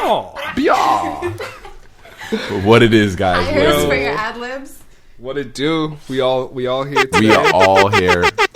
Oh, yeah. What it is, guys. I heard for your ad libs. What it do? We all here today. We are all here. The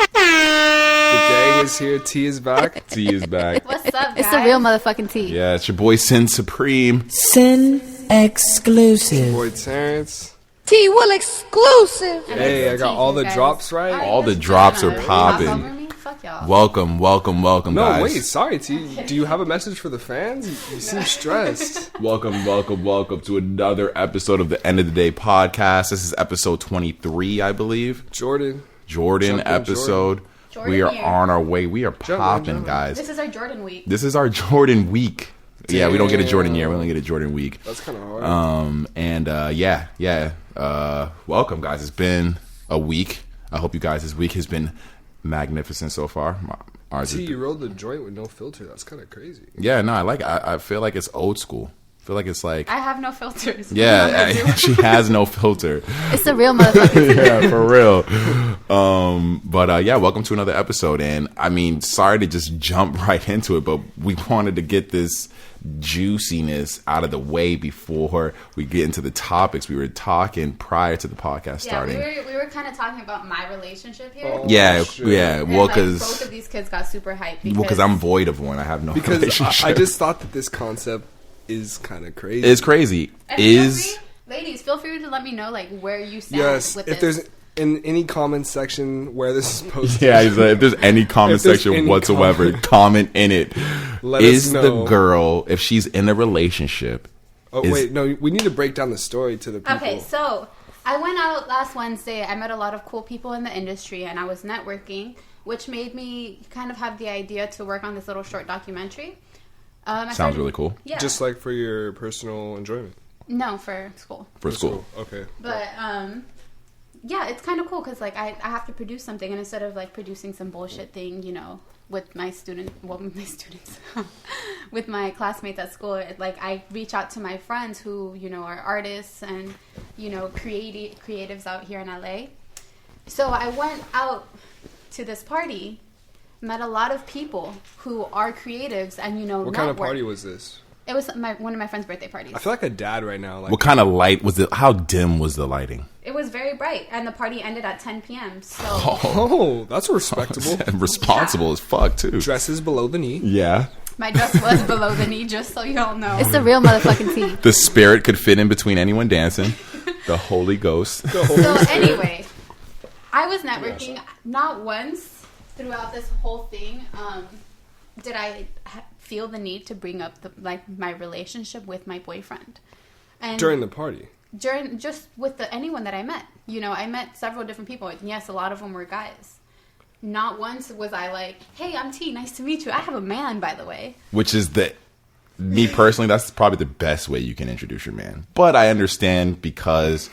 gang is here. T is back. T is back. What's up, guys? It's the real motherfucking tea. Yeah, it's your boy Sin Supreme. Sin exclusive. Boy Terrence. T Will exclusive. Hey, I got all the drops right. All the drops are popping. Fuck y'all. Welcome, guys. No, wait, sorry, T. Do you have a message for the fans? You seem stressed. Welcome to another episode of the End of the Day podcast. This is episode 23, I believe. Jordan episode. Jordan we are here. on our way. We are popping, guys. This is our Jordan week. This is our Jordan week. Damn. Yeah, we don't get a Jordan year. We only get a Jordan week. That's kind of hard. Welcome, guys. It's been a week. I hope you guys' this week has been magnificent so far. Ours T, you rolled the joint with no filter. That's kind of crazy. Yeah, no, I like it. I feel like it's old school. I feel like it's like... I have no filters. Yeah, she has no filter. It's the real motherfucking tea. Yeah, for real. Welcome to another episode. And I mean, sorry to just jump right into it, but we wanted to get this juiciness out of the way before we get into the topics. We were talking prior to the podcast starting. We were kind of talking about my relationship here. Oh, yeah. And, Well, like, both of these kids got super hyped because I'm void of one. I have no relationship. I just thought that this concept is kind of crazy. It's crazy. Ladies, feel free to let me know like where you stand with if this. there's in any comment section where this is posted. Yeah, he's like, if there's any comment section whatsoever, comment in it. Let us know. The girl, if she's in a relationship? Wait, no, we need to break down the story to the people. Okay, so I went out last Wednesday. I met a lot of cool people in the industry, and I was networking, which made me kind of have the idea to work on this little short documentary. Sounds really cool. Yeah. Just like for your personal enjoyment? No, for school. For school. Okay. But, yeah, it's kind of cool because, like, I have to produce something, and instead of, like, producing some bullshit thing, you know, with my students, with my classmates at school, like, I reach out to my friends who, you know, are artists and, you know, creatives out here in LA. So I went out to this party, met a lot of people who are creatives and, you know, What kind of party was this? It was one of my friend's birthday parties. I feel like a dad right now. Like, what kind of light was it? How dim was the lighting? It was very bright, and the party ended at 10 p.m. So oh, that's respectable. Responsible as fuck, too. Dresses below the knee. Yeah. My dress was below the knee, just so y'all know. It's the real motherfucking tea. The spirit could fit in between anyone dancing. The Holy Ghost. So anyway, I was networking. Not once throughout this whole thing did I feel the need to bring up my relationship with my boyfriend. And during the party? Just with anyone that I met. You know, I met several different people. And yes, a lot of them were guys. Not once was I like, hey, I'm T, nice to meet you. I have a man, by the way. Which is me personally, that's probably the best way you can introduce your man. But I understand because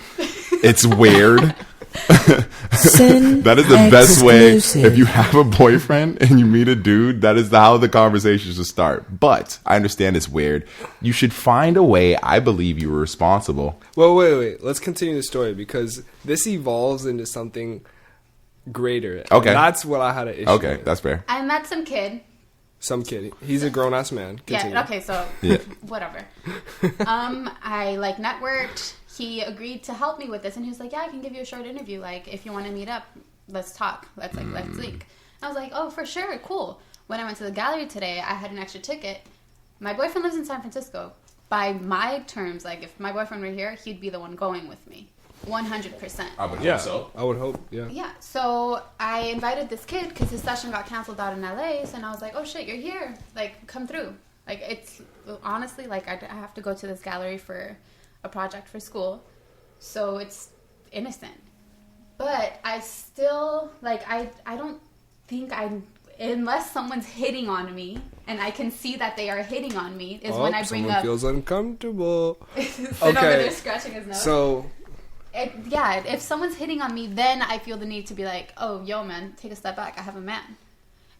it's weird. That is the best way. If you have a boyfriend and you meet a dude, that is how the conversation should start. But I understand it's weird. You should find a way. I believe you were responsible. Well, wait. Let's continue the story because this evolves into something greater. Okay. And that's what I had an issue Okay, with. that's fair. I met some kid. Some kid. He's a grown-ass man. Continue. Yeah, okay, so Yeah. whatever. I networked. He agreed to help me with this, and he was like, yeah, I can give you a short interview. Like, if you want to meet up, let's talk. Let's link. I was like, oh, for sure, cool. When I went to the gallery today, I had an extra ticket. My boyfriend lives in San Francisco. By my terms, like, if my boyfriend were here, he'd be the one going with me. 100%. I would hope so. I would hope, yeah. Yeah, so I invited this kid because his session got canceled out in LA, so I was like, oh shit, you're here. Like, come through. Like, it's, honestly, like, I have to go to this gallery for a project for school, so it's innocent. But I still, like, I don't think unless someone's hitting on me, and I can see that they are hitting on me, is when I bring someone up... feels uncomfortable. Sit over there scratching his nose. So... if someone's hitting on me, then I feel the need to be like, oh, yo, man, take a step back. I have a man.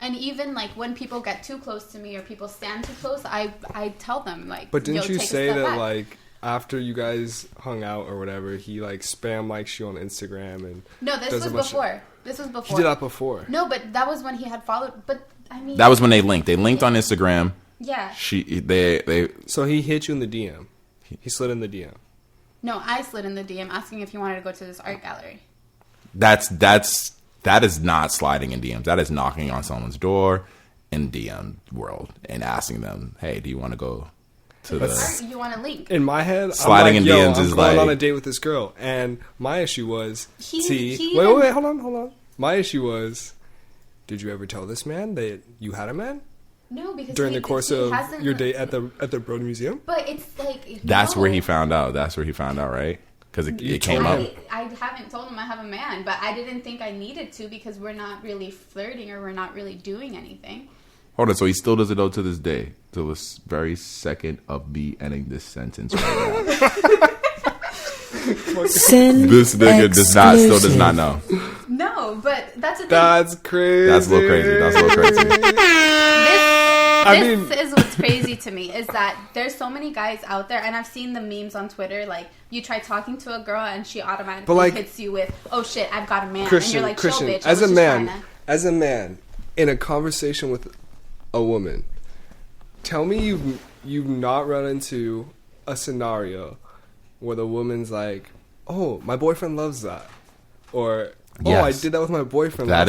And even, like, when people get too close to me or people stand too close, I tell them, like, but didn't you say that, back. like, after you guys hung out or whatever, he, like, spam likes you on Instagram and... No, this was before. This was before. He did that before. No, but that was when he had followed, but, I mean... That was when they linked. They linked on Instagram. Yeah. They. So he hit you in the DM. He slid in the DM. No, I slid in the DM asking if you wanted to go to this art gallery. That is not sliding in DMs. That is knocking on someone's door in DM world and asking them, "Hey, do you want to go to the?" You want to link? In my head, Sliding I'm in like, DMs I'm is going like on a date with this girl, and my issue was He wait, hold on. My issue was, did you ever tell this man that you had a man No, because during the course of hasn't- your date at the Broad Museum? But it's like That's no. where he found out. That's where he found out, right? Because it came up. I haven't told him I have a man, but I didn't think I needed to because we're not really flirting or we're not really doing anything. Hold on. So he still doesn't know to this day, to this very second of me ending this sentence right now. Sin This nigga still does not know. No, but that's a thing. That's crazy. That's a little crazy. This is what's crazy to me is that there's so many guys out there, and I've seen the memes on Twitter. Like, you try talking to a girl, and she automatically hits you with, "Oh shit, I've got a man," Christian, and you're like, Christian, "Chill, bitch." as a man, in a conversation with a woman, tell me you've not run into a scenario where the woman's like, "Oh, my boyfriend loves that," or Yes. "Oh, I did that with my boyfriend." That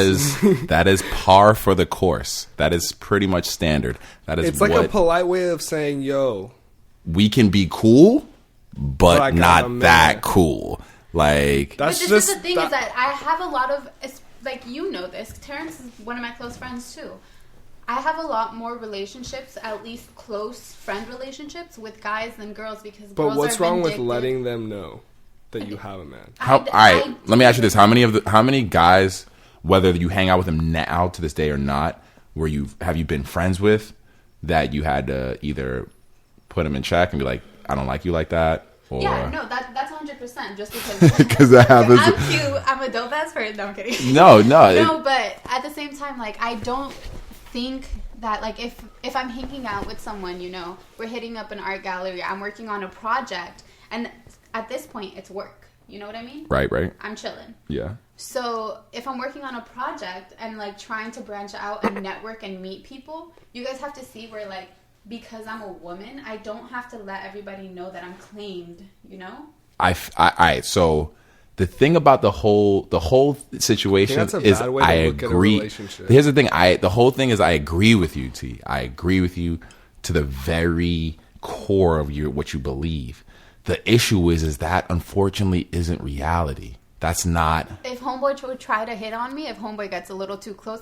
is par for the course. That is pretty much standard. That is It's like a polite way of saying, "Yo, we can be cool, but I got a not man." that cool." Like that's But this is the thing is that I have a lot of, like, you know this. Terrence is one of my close friends too. I have a lot more relationships, at least close friend relationships, with guys than girls because But girls what's are wrong with vindictive. letting them know that you have a man? all right, let me ask you this: how many guys, whether you hang out with them now to this day or not, have you been friends with that you had to either put them in check and be like, "I don't like you like that," or Yeah, no, that's 100%. Just because because that happens. I'm cute, I'm a dope ass person. No, I'm kidding. No, But at the same time, like, I don't think that, like, if I'm hanging out with someone, you know, we're hitting up an art gallery, I'm working on a project, and at this point, it's work. You know what I mean? Right. I'm chilling. Yeah. So if I'm working on a project and, like, trying to branch out and network and meet people, you guys have to see where, like, because I'm a woman, I don't have to let everybody know that I'm claimed, you know? So the thing about the whole situation that's a is bad way to I look at a agree. relationship. Here's the thing. The whole thing is I agree with you, T. I agree with you to the very core of what you believe. The issue is that unfortunately isn't reality. That's not. If homeboy would try to hit on me, if homeboy gets a little too close,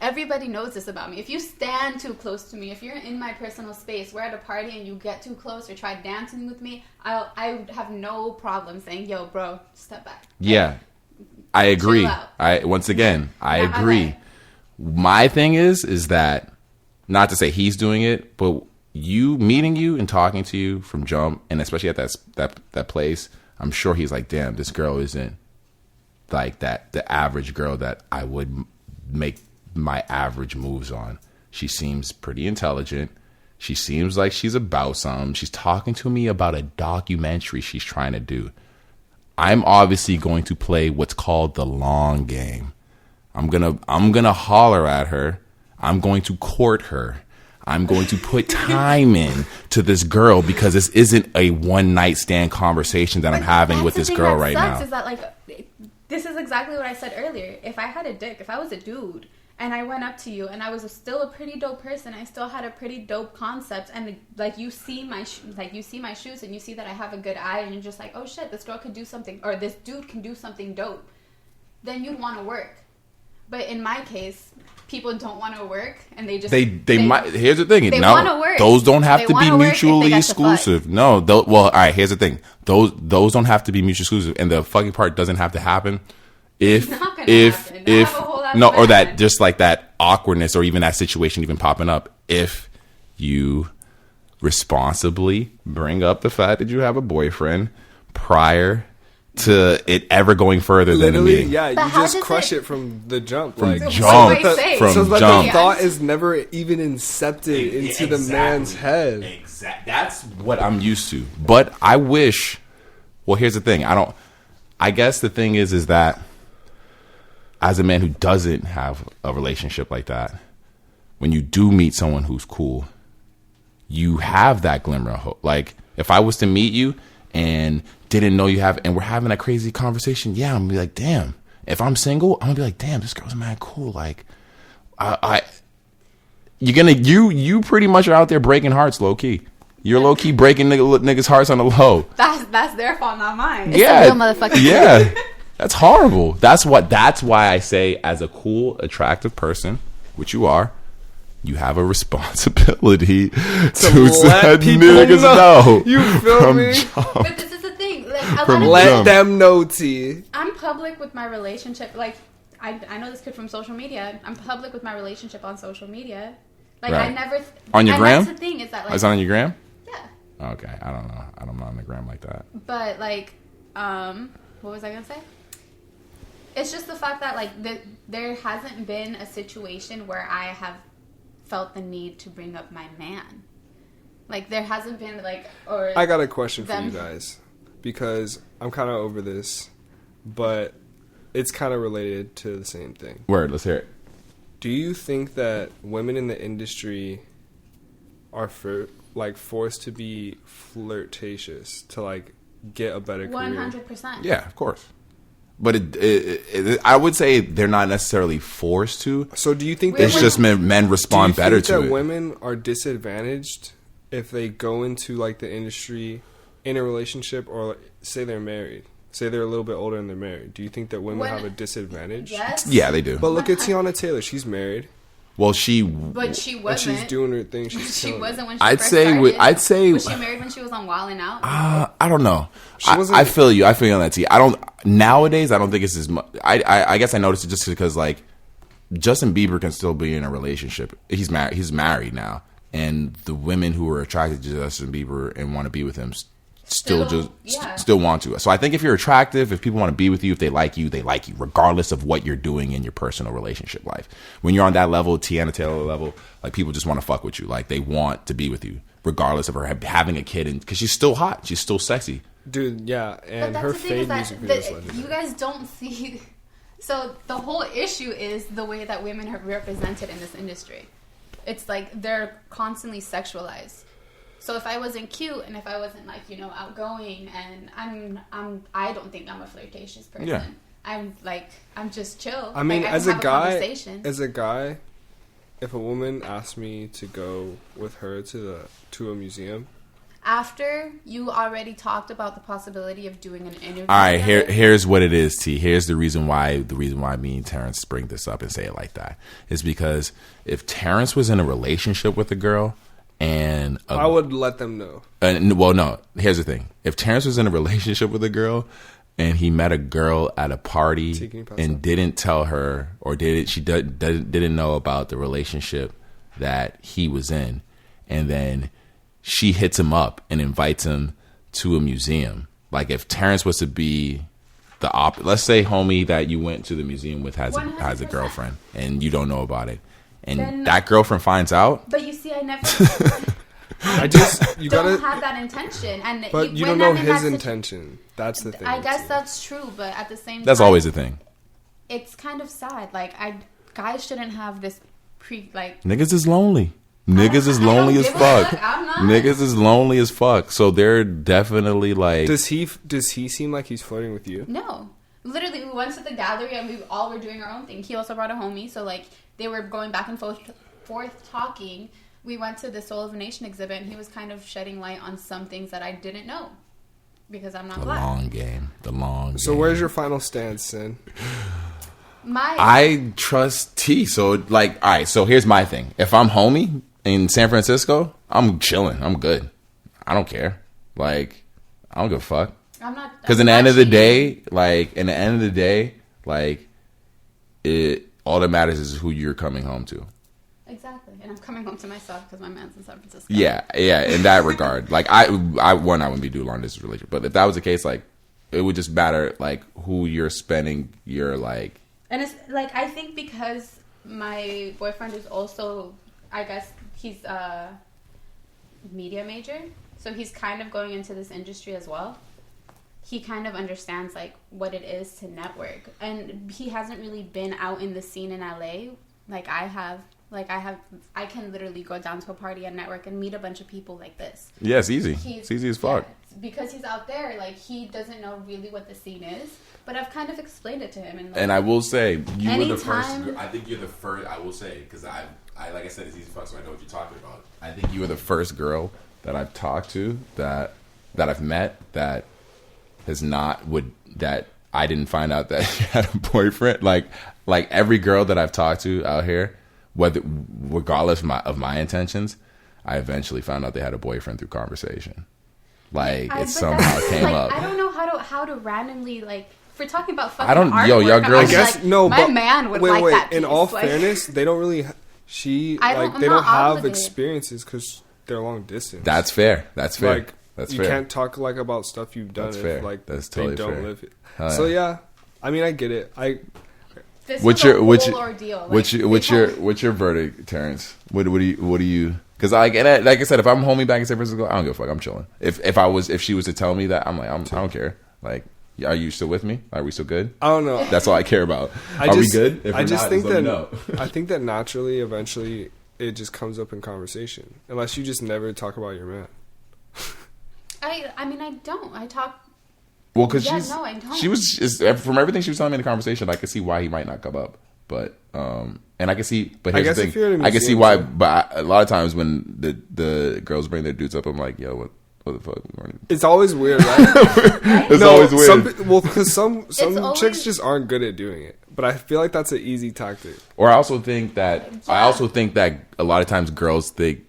everybody knows this about me. If you stand too close to me, if you're in my personal space, we're at a party and you get too close or try dancing with me, I would have no problem saying, "Yo, bro, step back." Yeah, I agree. Chill out. I Not my agree. way. My thing is that, not to say he's doing it, but meeting you and talking to you from jump, and especially at that place, I'm sure he's like, "Damn, this girl isn't like that. The average girl that I would make my average moves on. She seems pretty intelligent. She seems like she's about something. She's talking to me about a documentary she's trying to do. I'm obviously going to play what's called the long game. I'm gonna holler at her. I'm going to court her. I'm going to put time in to this girl because this isn't a one night stand conversation that I'm having with this girl right now." Is that, like, this is exactly what I said earlier. If I had a dick, if I was a dude, and I went up to you, and I was still a pretty dope person, I still had a pretty dope concept, and, like, you see my shoes, and you see that I have a good eye, and you're just like, "Oh shit, this girl could do something, or this dude can do something dope," then you'd want to work. But in my case, people don't want to work, and they just they might. Here's the thing. They no, wanna work. Those don't have They to be wanna work if they mutually got the fuck. exclusive. No, well, all right. Here's the thing. Those don't have to be mutually exclusive, and the fucking part doesn't have to happen. If It's not gonna happen. They'll have a whole lot no, of or that fun. just like that awkwardness, or even that situation even popping up. If you responsibly bring up the fact that you have a boyfriend prior to it ever going further than a Literally, meeting. yeah, But you how just does crush it- it from the jump. From like, jump. so Say. From so that jump. the thought is never even incepted into the man's head. Exactly. That's what I'm used to. But I wish. Well, here's the thing. I guess the thing is that as a man who doesn't have a relationship like that, when you do meet someone who's cool, you have that glimmer of hope. Like, if I was to meet you and didn't know you have, and we're having a crazy conversation, yeah, I'm gonna be like, damn. If I'm single, I'm gonna be like, damn, this girl's mad cool. Like, you pretty much are out there breaking hearts, low key. You're low key breaking niggas' hearts on the low. That's their fault, not mine. It's Yeah, the real motherfucker. yeah, that's horrible. That's why I say, as a cool, attractive person, which you are, you have a responsibility to let niggas know. You feel me? But this is the thing. Like, Let them know, T. I'm public with my relationship. Like, I know this kid from social media. I'm public with my relationship on social media. Like, Right. I never... On your gram? That's the thing, is that, like... Is that on your gram? Yeah. Okay, I don't know. I'm not on the gram like that. But, like, what was I going to say? It's just the fact that, like, there hasn't been a situation where I have felt the need to bring up my man. Like, there hasn't been, like... or I got a question for you guys. Because I'm kind of over this. But it's kind of related to the same thing. Word, let's hear it. Do you think that women in the industry are forced to be flirtatious to like get a better career? 100%. Yeah, of course. But I would say they're not necessarily forced to. So do you think It's just men respond better to it. Do you think that women are disadvantaged if they go into like the industry in a relationship, or say they're married? Say they're a little bit older and they're married. Do you think that women have a disadvantage? Yes. Yeah, they do. But look at Tiana Taylor. She's married. Well, But she And wasn't. she's doing her thing. She's She killing it. wasn't when she I'd first say started. I'd say Was she married when she was on Wildin' Out? I don't know. She wasn't- I feel you. I feel you on that, T. I don't nowadays. I don't think it's as much. I guess I noticed it just because like Justin Bieber can still be in a relationship. He's married. He's married now, and the women who are attracted to Justin Bieber and want to be with him still want to. So I think if you're attractive, if people want to be with you, if they like you, regardless of what you're doing in your personal relationship life. When you're on that level, Tiana Taylor level, like people just want to fuck with you. Like they want to be with you, regardless of her having a kid, and because she's still hot, she's still sexy. Dude, yeah, and But her that's the thing, is fade that music video is legendary. you guys don't see. So the whole issue is the way that women are represented in this industry. It's like they're constantly sexualized. So if I wasn't cute and if I wasn't like, you know, outgoing, and I don't think I'm a flirtatious person. Yeah. I'm just chill. I mean, like, as can a have guy, conversation. if a woman asked me to go with her to a museum, After you already talked about the possibility of doing an interview. All right, together, here's what it is, T. Here's the reason why me and Terrence bring this up and say it like that is because if Terrence was in a relationship with a girl and I would let them know. well, no. Here's the thing: if Terrence was in a relationship with a girl and he met a girl at a party and didn't tell her, or didn't know about the relationship that he was in, and then she hits him up and invites him to a museum. Like if Terrence was to be the let's say homie that you went to the museum with has a girlfriend and you don't know about it, and then that girlfriend finds out. But you see, I never. You don't gotta have that intention, and but you don't know his intention. That's the thing. I guess that's true, but at the same time, that's always the thing. It's kind of sad. Like guys shouldn't have this niggas is lonely. Niggas is lonely as fuck. Niggas is lonely as fuck. So they're definitely like. Does he seem like he's flirting with you? No, literally, we went to the gallery and we all were doing our own thing. He also brought a homie, so like they were going back and forth talking. We went to the Soul of a Nation exhibit, and he was kind of shedding light on some things that I didn't know because I'm not black. The long game. So where's your final stance, Sin? I trust T. So like, all right. So here's my thing. If I'm homie in San Francisco, I'm chilling. I'm good. I don't care. Like, I don't give a fuck. I'm not. Because in the end of the day, all that matters is who you're coming home to. Exactly, and I'm coming home to myself because my man's in San Francisco. Yeah. In that regard, like I wouldn't be doing long distance relationship. But if that was the case, like it would just matter like who you're spending your like. And it's like I think because my boyfriend is also, I guess he's a media major, so he's kind of going into this industry as well. He kind of understands like what it is to network, and he hasn't really been out in the scene in LA like I have. Like I can literally go down to a party and network and meet a bunch of people like this. Yeah, it's easy. It's easy as fuck. Yeah, because he's out there, like he doesn't know really what the scene is. But I've kind of explained it to him. And I will say, you were the first. Anytime- I think you're the first. I will say, because I like I said, it's easy as fuck, so I know what you're talking about. I think you were the first girl that I've talked to that I've met that has not that I didn't find out that she had a boyfriend. Like every girl that I've talked to out here, regardless of my intentions, I eventually found out they had a boyfriend through conversation. Like it somehow came up. I don't know how to randomly like. If we're talking about fucking I don't. artwork, Yo, y'all girls. I guess like, no. My but man would wait. that piece. In all like, fairness, they don't really. They I'm don't not have obligated. experiences because they're long distance. That's fair. That's fair. Like That's you fair. can't talk like about stuff you've done That's if fair. like That's totally they don't fair. live it. Oh, So yeah. yeah, I mean I get it. This What's was your a what's whole your ordeal. what's your verdict, Terrence? What do you? Because like I said, if I'm homie back in San Francisco, I don't give a fuck. I'm chilling. If she was to tell me that, I'm like I don't care. Like, are you still with me? Are we still good? I don't know. That's all I care about. Are we good? If I we're just not, think just let me that know. I think that naturally, eventually, it just comes up in conversation, unless you just never talk about your man. I mean I don't. I talk. Well, because Yeah, no, I don't. she was from everything she was telling me in the conversation, I could see why he might not come up. But and I can see. But I here's guess the if you're thing: at a I can see museum, why. too. But a lot of times when the girls bring their dudes up, I'm like, yo, what the fuck? It's always weird, right? It's always weird. Because some always- chicks just aren't good at doing it. But I feel like that's an easy tactic. Or I also think that Yeah. a lot of times girls think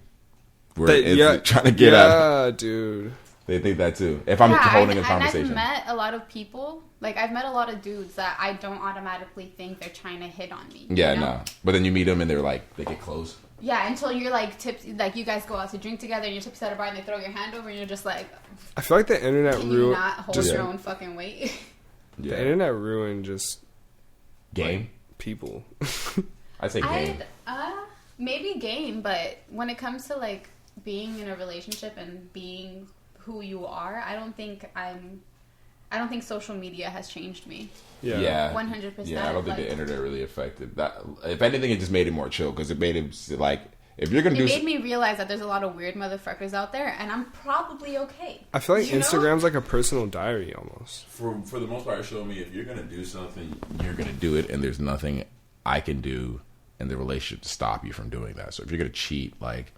we're That- trying to get at. Yeah, dude. They think that too. If I'm holding a conversation, And I've met a lot of people. Like I've met a lot of dudes that I don't automatically think they're trying to hit on me. yeah, you know? no. But then you meet them and they're like, they get close. Yeah, until you're like tipsy, like you guys go out to drink together and you're tipsy at a bar and they throw your hand over and you're just like, I feel like the internet can you ruined. not hold Just your own fucking weight? Yeah. the internet ruined just Game. people. I'd say game. Maybe game, but when it comes to like being in a relationship and being who you are, I don't think social media has changed me. Yeah. 100%. Yeah, I don't think like, the internet really affected that. If anything, it just made it more chill because it made it like if you're gonna It do. made me realize that there's a lot of weird motherfuckers out there, and I'm probably okay. I feel like You know? Instagram's like a personal diary almost. For the most part, show me if you're gonna do something, you're gonna do it, and there's nothing I can do in the relationship to stop you from doing that. So if you're gonna cheat, like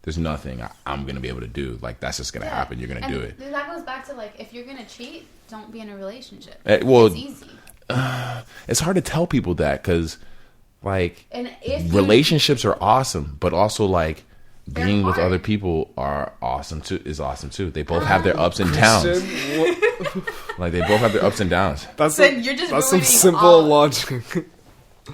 there's nothing I'm gonna be able to do. Like that's just gonna happen. You're gonna do it. That goes back to like, if you're gonna cheat, don't be in a relationship. Well, it's easy. It's hard to tell people that because like And if you- relationships are awesome, but also like being They're with hard. other people are awesome too. They both have their ups and downs. Christian, Like they both have their ups and downs. that's So some, you're just that's some ruining simple all- logic.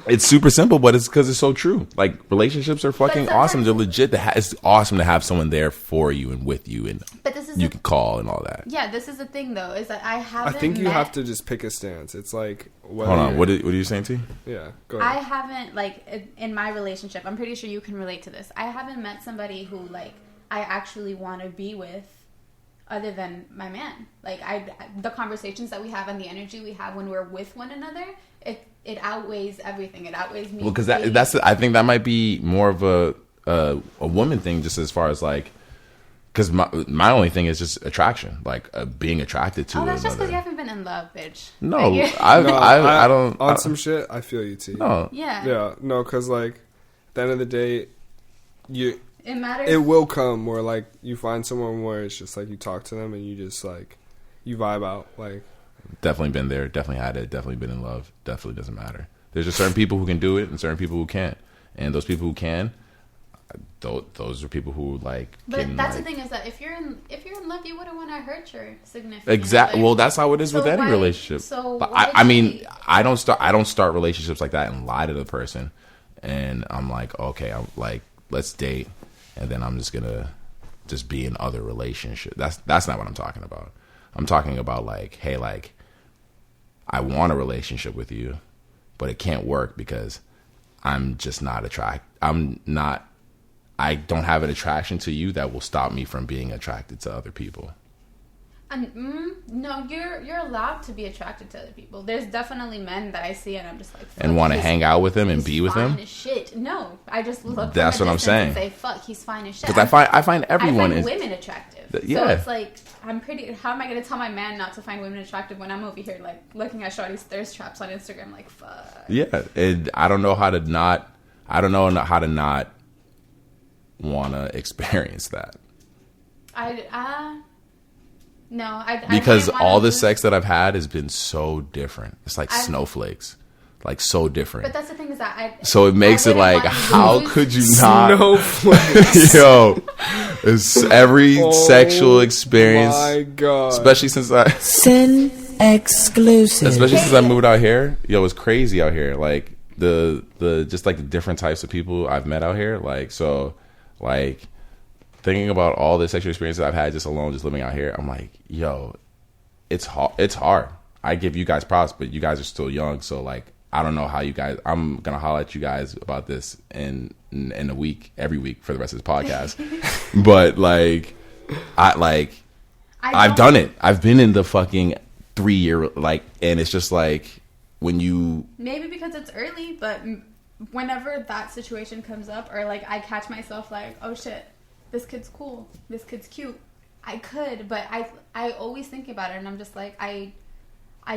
It's super simple, but it's because it's so true. Like relationships are fucking sometimes- awesome. They're legit. It's awesome to have someone there for you and with you, and But this is you can call and all that. yeah, this is the thing though, is that I I haven't. think you met- have to just pick a stance. It's like whether Hold on, you're- what are you saying, T? Yeah, go I ahead. haven't in my relationship. I'm pretty sure you can relate to this. I haven't met somebody who like I actually want to be with, other than my man. Like the conversations that we have and the energy we have when we're with one another, it outweighs everything. It outweighs me. Well, because dating. I think that might be more of a woman thing, just as far as like, because my only thing is just attraction, like being attracted to Oh, that's just because another. you haven't been in love, bitch. No, Like, I don't. On some shit, I feel you, T. No, yeah. Yeah, no, because like, at the end of the day, It matters. it will come where like you find someone where it's just like you talk to them and you just like you vibe out. Like definitely been there. Definitely had it. Definitely been in love. Definitely doesn't matter. There's just certain people who can do it and certain people who can't. And those people who can, those are people who like. But can, that's like, the thing is that if you're in love, you wouldn't want to hurt your significant Exactly. other. Well, that's how it is So with any why- relationship. so But why I mean, cheat? I don't start relationships like that and lie to the person. And I'm like, okay, I'm like, let's date, and then I'm just gonna just be in other relationships. That's not what I'm talking about. I'm talking about like, hey, like, I want a relationship with you, but it can't work because I'm just not I don't have an attraction to you that will stop me from being attracted to other people. No, you're allowed to be attracted to other people. There's definitely men that I see and I'm just like, and want to hang out with him and be with him. As shit. No, I just look. That's from what a I'm saying. And say, fuck, he's fine as shit. Because I find everyone is women attractive. Yeah. So it's like I'm pretty. How am I going to tell my man not to find women attractive when I'm over here like looking at shorty's thirst traps on Instagram? Like, fuck. Yeah, and I don't know how to not. I don't know how to not want to experience that. No, because all the sex that I've had has been so different. It's like snowflakes, like so different. But that's the thing is that so it makes it like, how could you not? Snowflakes. Yo, it's every sexual experience. My God. Especially since I Sin exclusive. especially since I moved out here. Yo, it's crazy out here. Like the just like the different types of people I've met out here. Like so, like. Thinking about all the sexual experiences I've had just alone, just living out here, I'm like, yo, it's hard. It's hard. I give you guys props, but you guys are still young, so like, I don't know how you guys. I'm gonna holler at you guys about this in a week, every week for the rest of this podcast. But like, I've done it. I've been in the fucking 3-year like, and it's just like when you maybe because it's early, but whenever that situation comes up, or like I catch myself like, oh shit. This kid's cool. This kid's cute. I could, but I always think about it, and I'm just like, I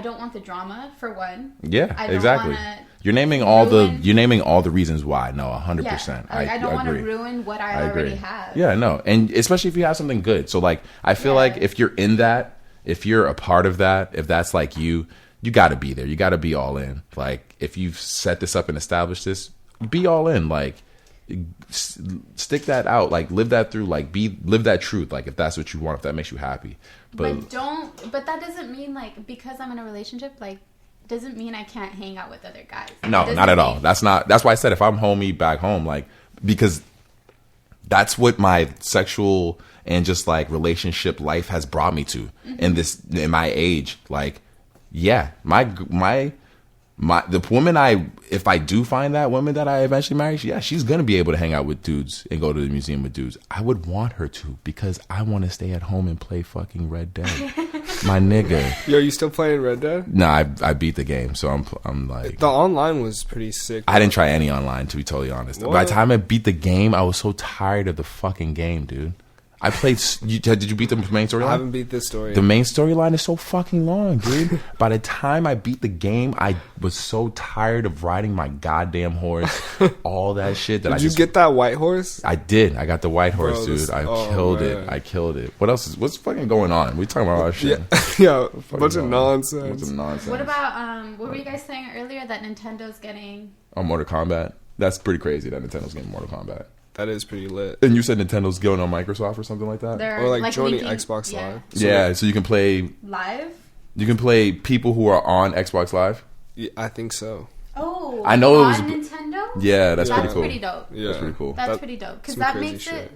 don't want the drama for one. Yeah, I don't exactly. You're naming all the reasons why. No, 100%. I don't want to agree. ruin what I already have. Yeah, no, and especially if you have something good. So like, I feel like if you're in that, if you're a part of that, if that's like you got to be there. You got to be all in. Like, if you've set this up and established this, be all in. Like. Stick that out, like live that through, like live that truth, like if that's what you want, if that makes you happy, but that doesn't mean like because I'm in a relationship like doesn't mean I can't hang out with other guys. No, not at all. That's why I said if I'm homie back home, like because that's what my sexual and just like relationship life has brought me to in my age. Like yeah, the woman if I do find that woman that I eventually marry, yeah, she's gonna be able to hang out with dudes and go to the museum with dudes. I would want her to because I want to stay at home and play fucking Red Dead, my nigga. Yo, you still playing Red Dead? Nah, I beat the game, so I'm like the online was pretty sick. I didn't try any online to be totally honest. What? By the time I beat the game, I was so tired of the fucking game, dude. I played. Did you beat the main storyline? I haven't beat this story. The main storyline is so fucking long, dude. By the time I beat the game, I was so tired of riding my goddamn horse, all that shit. Did you get that white horse? I did. I got the white horse, Bro, dude. I killed it. I killed it. What else? What's fucking going on? We talking about all that shit. Yeah, bunch of nonsense. Bunch of nonsense. What about what were you guys saying earlier that Nintendo's getting? Oh, Mortal Kombat. That's pretty crazy that Nintendo's getting Mortal Kombat. That is pretty lit. And you said Nintendo's going on Microsoft or something like that? Or like joining Xbox Live. Yeah, so you can play... Live? You can play people who are on Xbox Live? Yeah, I think so. Oh, I know on it was... Nintendo? Yeah, that's pretty cool. Pretty dope. Yeah. That's pretty cool. That's pretty dope. Because that makes shit. it...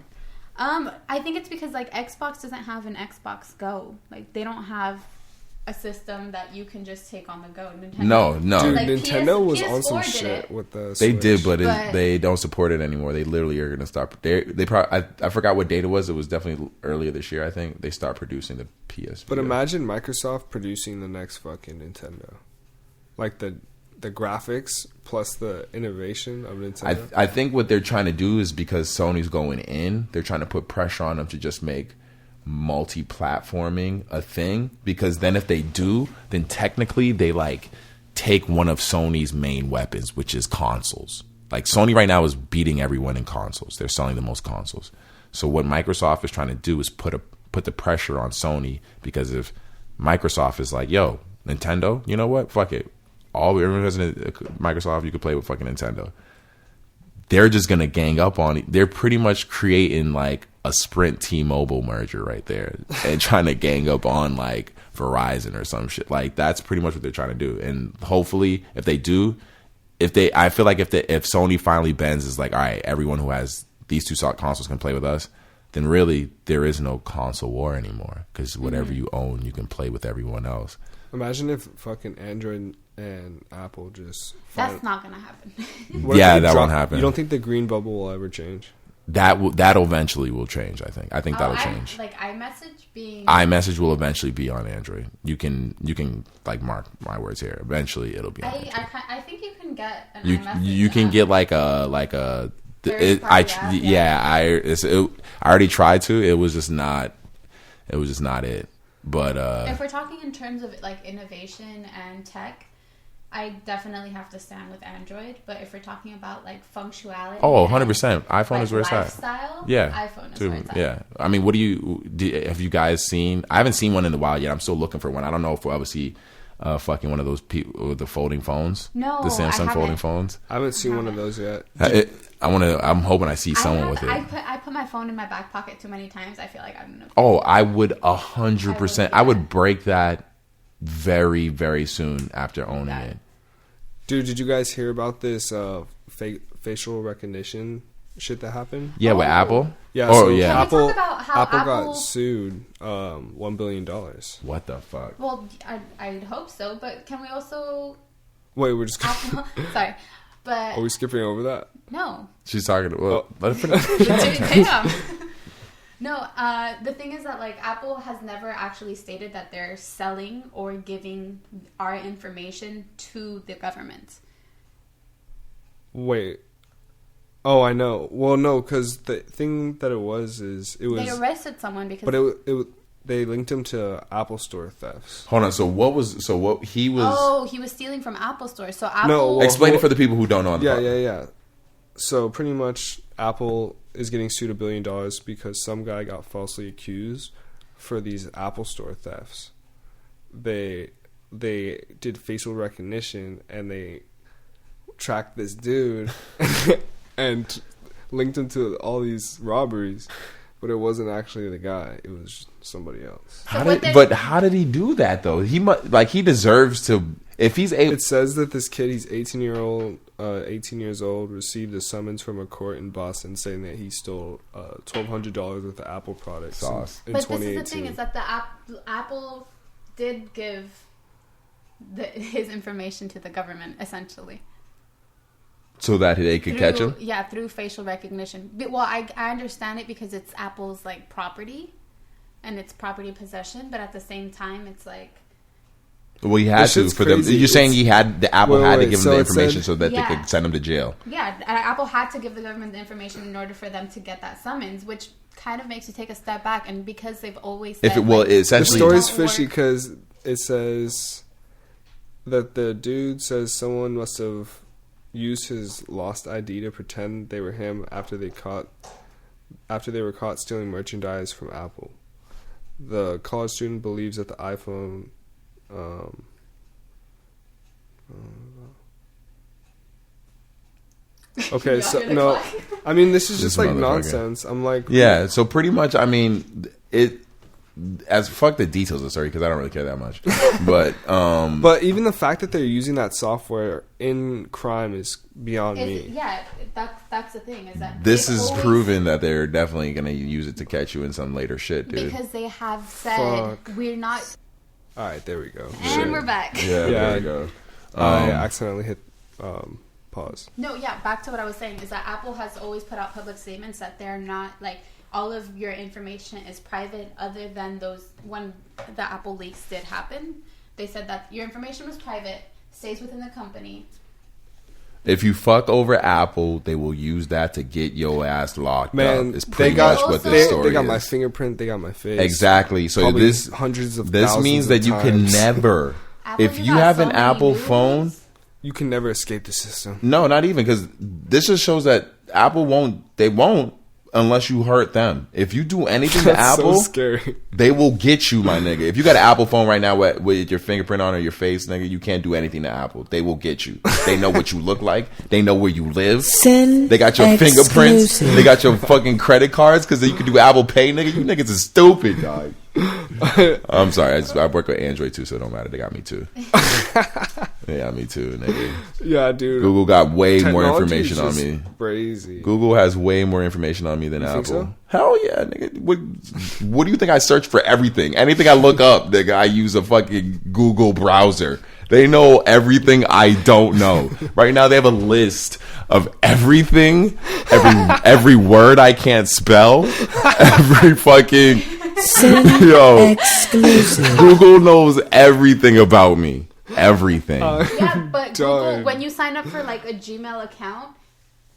I think it's because like Xbox doesn't have an Xbox Go. Like they don't have a system that you can just take on the go. Nintendo, no. Dude, like Nintendo was PS4 on some did shit it. with the Switch. They did, but they don't support it anymore. They literally are going to stop. They probably... I forgot what date it was. It was definitely earlier this year, I think. They start producing the PS. But imagine Microsoft producing the next fucking Nintendo. Like the graphics plus the innovation of Nintendo. I think what they're trying to do is because Sony's going in, they're trying to put pressure on them to just make multi-platforming a thing, because then if they do, then technically they like take one of Sony's main weapons, which is consoles. Like Sony right now is beating everyone in consoles. They're selling the most consoles. So what Microsoft is trying to do is put the pressure on Sony, because if Microsoft is like, yo, Nintendo, you know what? Fuck it. Everyone has a Microsoft, you can play with fucking Nintendo. They're just going to gang up on it. They're pretty much creating like a Sprint T-Mobile merger right there and trying to gang up on like Verizon or some shit. Like that's pretty much what they're trying to do. And hopefully if they do, I feel like if Sony finally bends, is like, all right, everyone who has these two consoles can play with us, then really there is no console war anymore, because whatever you own, you can play with everyone else. Imagine if fucking Android and Apple just... That's not going to happen. Yeah, that won't happen. You don't think the green bubble will ever change? That eventually will change. I think that'll change. Like iMessage iMessage will eventually be on Android. You can like mark my words here. Eventually, it'll be on Android. I think you can get an iMessage. You can get like a. I already tried to. It was just not it. But if we're talking in terms of like innovation and tech, I definitely have to stand with Android. But if we're talking about like functionality, 100%. iPhone like is where it's at. Lifestyle, yeah, iPhone is where it's at. Yeah. I mean, have you guys seen? I haven't seen one in a while yet. I'm still looking for one. I don't know if we'll ever see fucking one of those people with the folding phones. No, the Samsung folding phones. I haven't seen one of those yet. I'm hoping I see someone with it. I put my phone in my back pocket too many times. I feel like I'm gonna. Oh, I would 100%. I would break that very, very soon after owning it. Dude, did you guys hear about this facial recognition shit that happened? Yeah, with Apple. Yeah. Oh, so yeah. Apple Apple got sued $1 billion. What the fuck? Well, I'd hope so, but can we also? Wait, we're just. Sorry, but are we skipping over that? No. She's talking. Well, let her finish. Damn. No, the thing is that like Apple has never actually stated that they're selling or giving our information to the government. Wait. Oh, I know. Well, no, because the thing that it was they arrested someone because. But they linked him to Apple Store thefts. Hold on. So he was. Oh, he was stealing from Apple Store. So Apple. No, well, explain it for the people who don't know. Yeah. So pretty much, Apple is getting sued $1 billion because some guy got falsely accused for these Apple Store thefts. They did facial recognition and they tracked this dude and linked him to all these robberies, but it wasn't actually the guy. It was somebody else. How did he do that though? He he deserves to. If he's able, it says that this kid, he's 18 years old, received a summons from a court in Boston saying that he stole $1,200 worth of Apple products in 2018. But this is the thing: is that the Apple did give his information to the government essentially, so that they could catch him. Yeah, through facial recognition. Well, I understand it because it's Apple's like property, and it's property possession. But at the same time, it's like. Well, he had to for them. You're saying Apple had to give them the information so that they could send him to jail. Yeah, Apple had to give the government the information in order for them to get that summons, which kind of makes you take a step back. And because they've always said, the story's fishy because it says that the dude says someone must have used his lost ID to pretend they were him after they were caught stealing merchandise from Apple. The college student believes that the iPhone. Okay, so no, I mean this is just like nonsense. I'm like, yeah. So pretty much, I mean, as fuck the details of the story because I don't really care that much. But even the fact that they're using that software in crime is beyond me. Yeah, that's the thing is that this is proven that they're definitely gonna use it to catch you in some later shit, dude. Because they have said we're not. All right, there we go. And we're back. Yeah, there we go. I accidentally hit pause. No, yeah, back to what I was saying is that Apple has always put out public statements that they're not like all of your information is private other than those when the Apple leaks did happen. They said that your information was private, stays within the company. If you fuck over Apple, they will use that to get your ass locked up. It's pretty much what this story is. They got my fingerprint. They got my face. Exactly. So probably this means that you can never, if you have an Apple phone, you can never escape the system. No, not even because this just shows that Apple won't unless you hurt them. If you do anything to Apple, so scary. They will get you, my nigga. If you got an Apple phone right now with your fingerprint on or your face, nigga, you can't do anything to Apple. They will get you. They know what you look like. They know where you live. They got your fingerprints. They got your fucking credit cards because you can do Apple Pay, nigga. You niggas is stupid, dog. I'm sorry. I work with Android too, so it don't matter. They got me too. Yeah, me too, nigga. Yeah, dude. Google got way more information on me. Crazy. Google has way more information on me than Apple. Think so? Hell yeah, nigga. What do you think I search for everything? Anything I look up, nigga, I use a fucking Google browser. They know everything I don't know. Right now, they have a list of everything, every word I can't spell, every fucking Exclusive. Google knows everything about me. Everything. Yeah, but Google, Done. when you sign up for like a Gmail account,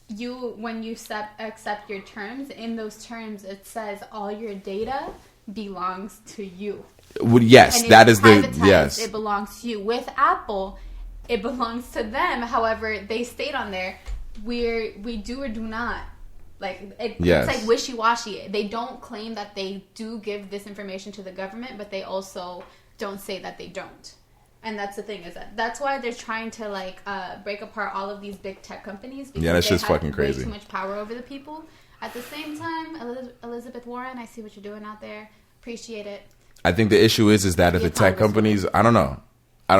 when you accept your terms, in those terms it says all your data belongs to you. Well, yes, And that it's is the privatized. yes. It belongs to you. With Apple, it belongs to them. However, they state on there, we do or do not. Like Yes. it's like wishy-washy. They don't claim that they do give this information to the government, but they also don't say that they don't. And that's the thing, is that's why they're trying to like break apart all of these big tech companies. Because that's they just have fucking crazy. Way too much power over the people. At the same time, Elizabeth Warren, I see what you're doing out there. Appreciate it. I think the issue is that if Be the a tech companies, I don't know. I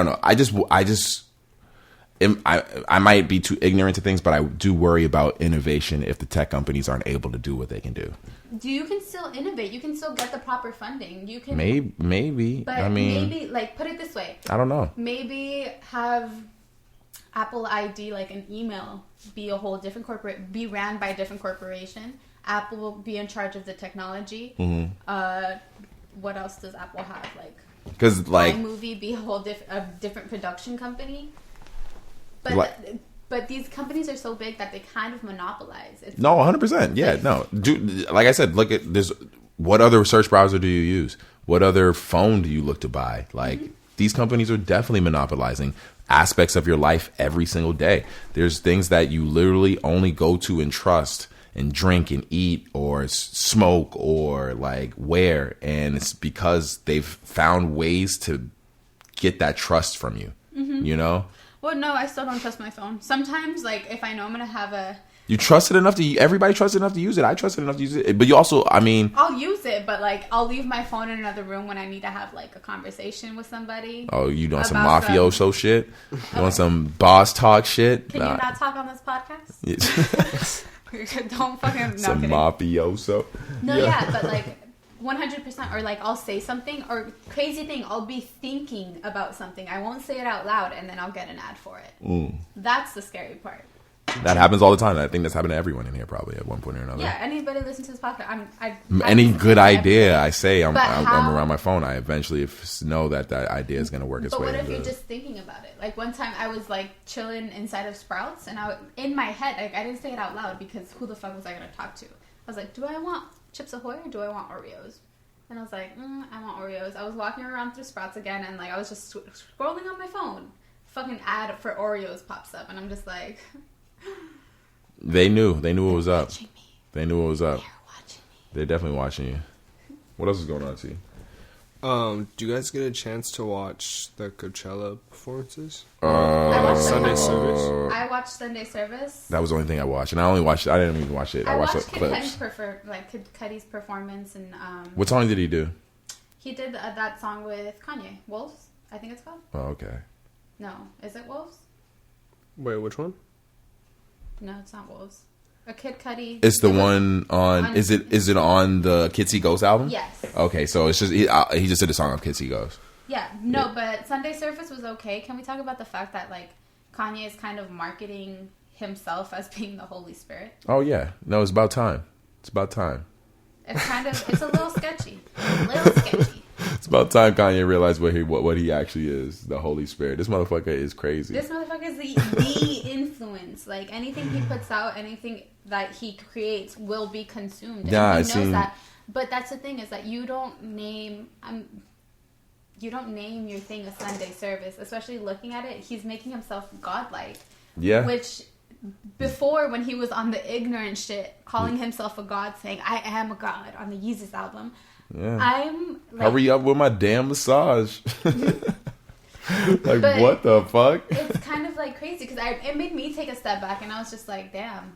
might be too ignorant to things, but I do worry about innovation if the tech companies aren't able to do what they can do. You can still innovate. You can still get the proper funding. You can Maybe. But I mean, maybe, like, put it this way. I don't know. Maybe have Apple ID, like an email, be a whole different be ran by a different corporation. Apple will be in charge of the technology. Mm-hmm. What else does Apple have? Like, Because like iMovie be a whole different production company. But but these companies are so big that they kind of monopolize. It's no, 100%. Yeah, no. Like I said, look at this. What other search browser do you use? What other phone do you look to buy? Like these companies are definitely monopolizing aspects of your life every single day. There's things that you literally only go to and trust and drink and eat or smoke or like wear, and it's because they've found ways to get that trust from you. You know. Well, no, I still don't trust my phone. Sometimes, like, if I know I'm going to have You trust it enough to... Everybody trusts it enough to use it. I trust it enough to use it. But you also, I mean... I'll use it, but, like, I'll leave my phone in another room when I need to have, like, a conversation with somebody. Oh, you doing some about mafioso shit? You want some boss talk shit? Can you not talk on this podcast? Don't fucking... No, some kidding. mafioso. No, yeah, but, like... 100%, or like I'll say something, or crazy thing, I'll be thinking about something. I won't say it out loud, and then I'll get an ad for it. That's the scary part. That happens all the time. I think that's happened to everyone in here probably at one point or another. Yeah, anybody listen to this podcast. Any good idea I say, I'm how- around my phone, I eventually know that idea is going to work its But way what if into... you're just thinking about it? Like one time I was like chilling inside of Sprouts, and in my head, like I didn't say it out loud because who the fuck was I going to talk to? I was like, do I want Chips Ahoy or do I want Oreos? And I was like, I want Oreos. I was walking around through Sprouts again, and like I was just scrolling on my phone. Fucking ad for Oreos pops up, and I'm just like... They knew what was up. Watching me. They knew what was up. They're watching me. They're definitely watching you. What else is going on, T? Do you guys get a chance to watch the Coachella performances? I watched Sunday service? I watched Sunday Service. That was the only thing I watched, and I didn't even watch it. I watched the Kid clips. Kid Cudi's performance, and What song did he do? he did that song with Kanye, Wolves, I think it's called. Oh, okay. No, is it Wolves? Wait, which one? No, it's not Wolves. A Kid Cudi. It's the one on. Is it on the Kids See Ghost album? Yes. Okay, so it's just he just did a song of Kids See Ghost. Yeah, no, but Sunday Service was okay. Can we talk about the fact that like Kanye is kind of marketing himself as being the Holy Spirit? Oh yeah, no, it's about time. It's about time. It's a little sketchy. A little sketchy. It's about time Kanye realized what he actually is, the Holy Spirit. This motherfucker is crazy. This motherfucker is the influence. Like anything he puts out, anything that he creates will be consumed. And Yeah, he knows that. But that's the thing, is that you don't name your thing a Sunday service. Especially looking at it, he's making himself godlike. Yeah. Which before, when he was on the ignorant shit, calling himself a god, saying I am a god on the Yeezus album. Yeah. I'm like, hurry up with my damn massage. Like, But what the fuck? it's kind of like crazy because it made me take a step back, and I was just like, damn,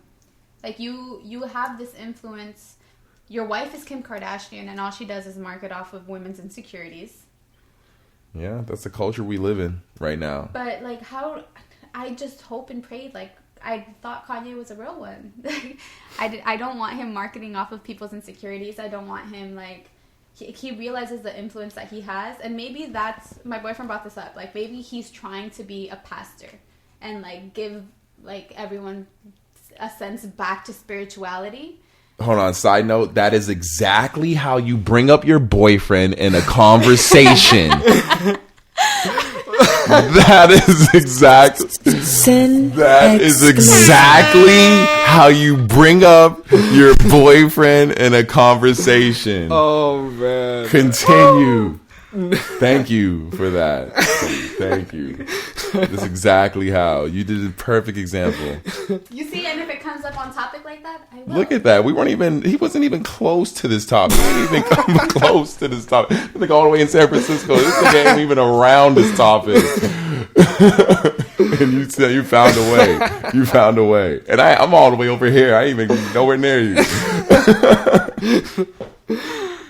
like you have this influence. Your wife is Kim Kardashian, and all she does is market off of women's insecurities. Yeah, that's the culture we live in right now. But like, how I just hope and prayed, like I thought Kanye was a real one. I don't want him marketing off of people's insecurities. I don't want him like. He realizes the influence that he has, and maybe that's, my boyfriend brought this up, like maybe he's trying to be a pastor and like give like everyone a sense back to spirituality. Hold on. Side note: that is exactly how you bring up your boyfriend in a conversation. That is exactly. That is exactly how you bring up your boyfriend in a conversation. Oh man! Continue. Thank you for that. Thank you. That's exactly how you did a perfect example. You see, and if it comes up on topic like that, I will. Look at that. He wasn't even close to this topic. He didn't even come close to this topic. He's like all the way in San Francisco. This nigga ain't even around this topic. And you found a way. You found a way. And I'm all the way over here. I ain't even nowhere near you.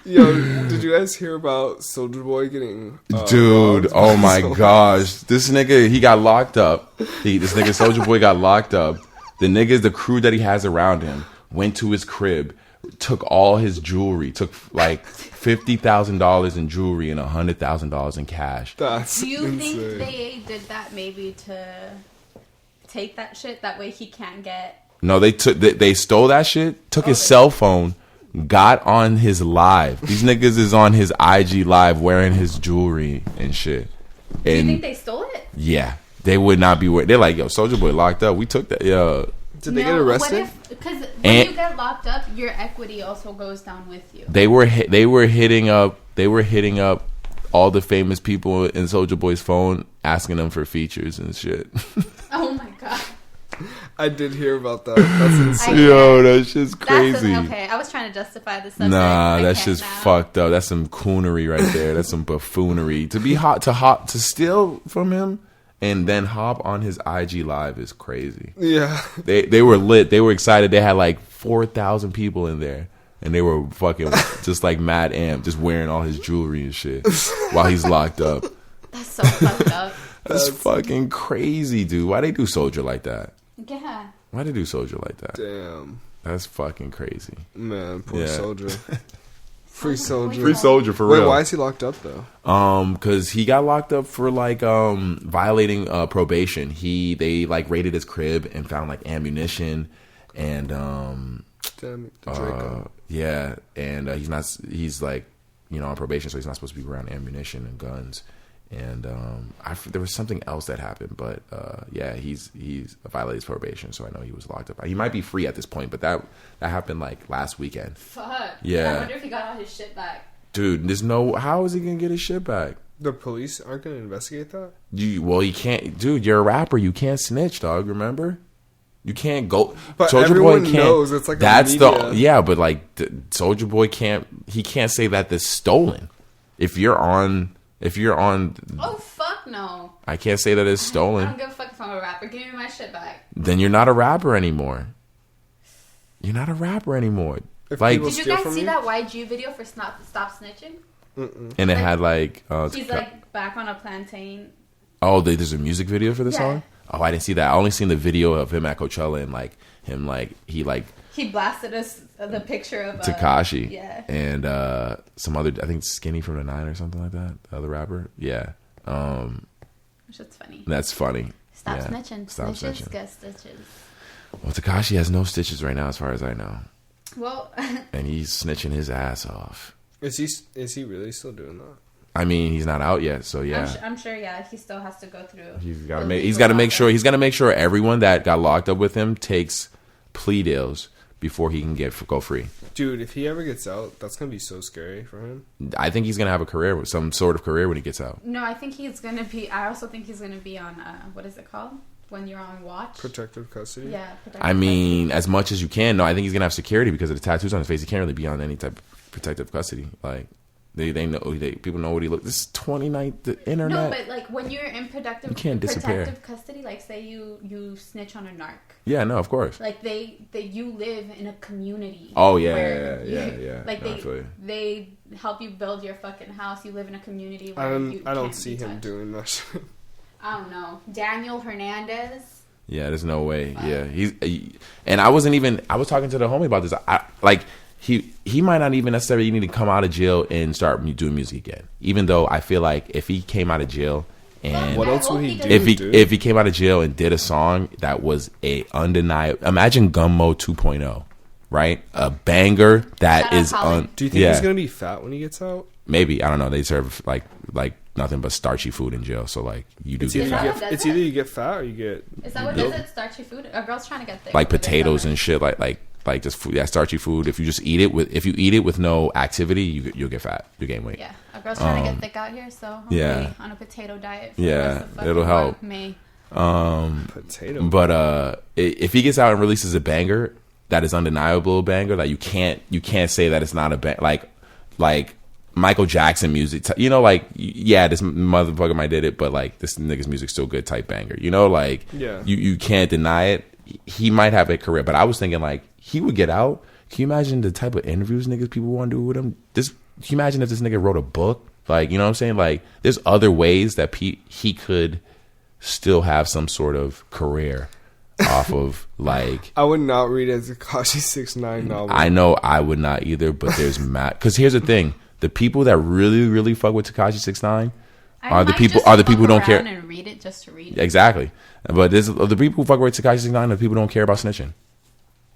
Yo, did you guys hear about Soulja Boy getting dude, robbed? oh my gosh. This nigga, he got locked up. This nigga Soulja Boy got locked up. The crew that he has around him went to his crib, took all his jewelry, took like $50,000 in jewelry and $100,000 in cash. That's Do you insane. think they did that maybe to take that shit? That way he can't get... No, they stole that shit, took his cell phone, got on his live. These niggas is on his IG live wearing his jewelry and shit. And Do you think they stole it? yeah, they would not be. They're like, yo, Soulja Boy locked up. We took that. Yo, Did they get arrested? Because when you get locked up, your equity also goes down with you. they were hitting up all the famous people in Soulja Boy's phone, asking them for features and shit. Oh my god. I did hear about that. That's insane. Yo, that shit's crazy. Okay, I was trying to justify the subject. Nah, I that's can't just now. fucked up. That's some coonery right there. That's some buffoonery. To steal from him and then hop on his IG live is crazy. Yeah. They were lit. They were excited. They had like 4,000 people in there. And they were fucking just like mad amp, just wearing all his jewelry and shit while he's locked up. That's so fucked up. That's fucking crazy, dude. Why they do Soulja like that? Yeah. Why they do Soulja like that? Damn. That's fucking crazy. Man, poor Yeah. Soulja. Free Soulja. Free Soulja for real. Wait, why is he locked up though? Cause he got locked up for like violating probation. They like raided his crib and found like ammunition and Damn, Draco. yeah, and he's like, you know, on probation, so he's not supposed to be around ammunition and guns. And there was something else that happened, but yeah, he's violated his probation, so I know he was locked up. He might be free at this point, but that happened like last weekend. Fuck. Yeah. I wonder if he got all his shit back. Dude, how is he gonna get his shit back? The police aren't going to investigate that? Well, you can't, dude. You're a rapper. You can't snitch, dog. Remember? You can't go. But Soulja everyone Boy can't. knows it's like a that's media. yeah, but like Soulja Boy can't. He can't say that this stolen. If you're on, Oh fuck no! I can't say that it's I stolen. don't give a fuck if I'm a rapper. Give me my shit back. Then you're not a rapper anymore. You're not a rapper anymore. If Like, people Did you steal guys from see you? that YG video for Stop Snitching? and it had like, He's like back on a plantain. oh, there's a music video for the Yeah. song. Oh, I didn't see that. I only seen the video of him at Coachella and like him He blasted us the picture of Tekashi, yeah. and some other, I think Skinny from the Nine or something like that, the other rapper. Yeah, Which is funny. that's funny. Stop Yeah. snitching. Stop Snitches snitching. get stitches. Well, Tekashi has no stitches right now, as far as I know, Well, and he's snitching his ass off. Is he really still doing that? I mean, he's not out yet, so yeah. I'm sure. Yeah, he still has to go through. He's got the to legal make sure. process. He's got to make sure everyone that got locked up with him takes plea deals before he can go free. Dude, if he ever gets out, that's going to be so scary for him. I think he's gonna have a career, some sort of career when he gets out. No, I think he's gonna be. I also think he's gonna be on. What is it called when you're on watch? Protective custody? Yeah. Protective I mean, as much as you can. No, I think he's gonna have security because of the tattoos on his face. He can't really be on any type of protective custody. Like they know people know what he looks. This is 29. The No, internet. but like when you're in You can't disappear. protective custody, like say you snitch on a narc, Yeah, no, of course. like you live in a community. Oh, yeah, where yeah. Like No, I feel you. they help you build your fucking house. You live in a community where I don't can't see be him touched. doing that shit. I don't know. Daniel Hernandez. Yeah, there's no way. Yeah, and I was talking to the homie about this. He might not even necessarily need to come out of jail and start doing music again. Even though I feel like if he came out of jail And What else would he do? if he came out of jail and did a song that was a undeniable, imagine Gummo 2.0, right? A banger that Shout out is Colin. Do you think he's gonna be fat when he gets out? Maybe, I don't know. They serve like nothing but starchy food in jail, so like you do It's get either, fat. it's either you get fat or you get. Is that what does it? Starchy food? A girl's trying to get thick. Like with it, potatoes so and shit, like just food, yeah, starchy food. If you just eat it with no activity, you'll get fat. You gain weight. Yeah, a girl's trying to get thick out here, so hopefully yeah. on a potato diet. For Yeah, the rest of fucking it'll help. May. Potato. But if he gets out and releases a banger that is undeniable banger, that you can't say that it's not a bang, like Michael Jackson music, you know, like, yeah, this motherfucker might did it, but like this nigga's music's still good type banger, you know, like, yeah, you can't deny it. He might have a career, but I was thinking like he would get out. Can you imagine the type of interviews niggas people want to do with him? Can you imagine if this nigga wrote a book? Like, you know what I'm saying? Like, there's other ways that he could still have some sort of career off of, like. I would not read a Tekashi 6ix9ine novel. I know I would not either, but there's because here's the thing: the people that really, really fuck with Tekashi 6ix9ine are the people who don't care. And read it just to read it. Exactly, but there's the people who fuck with Tekashi 6ix9ine are the people who don't care about snitching.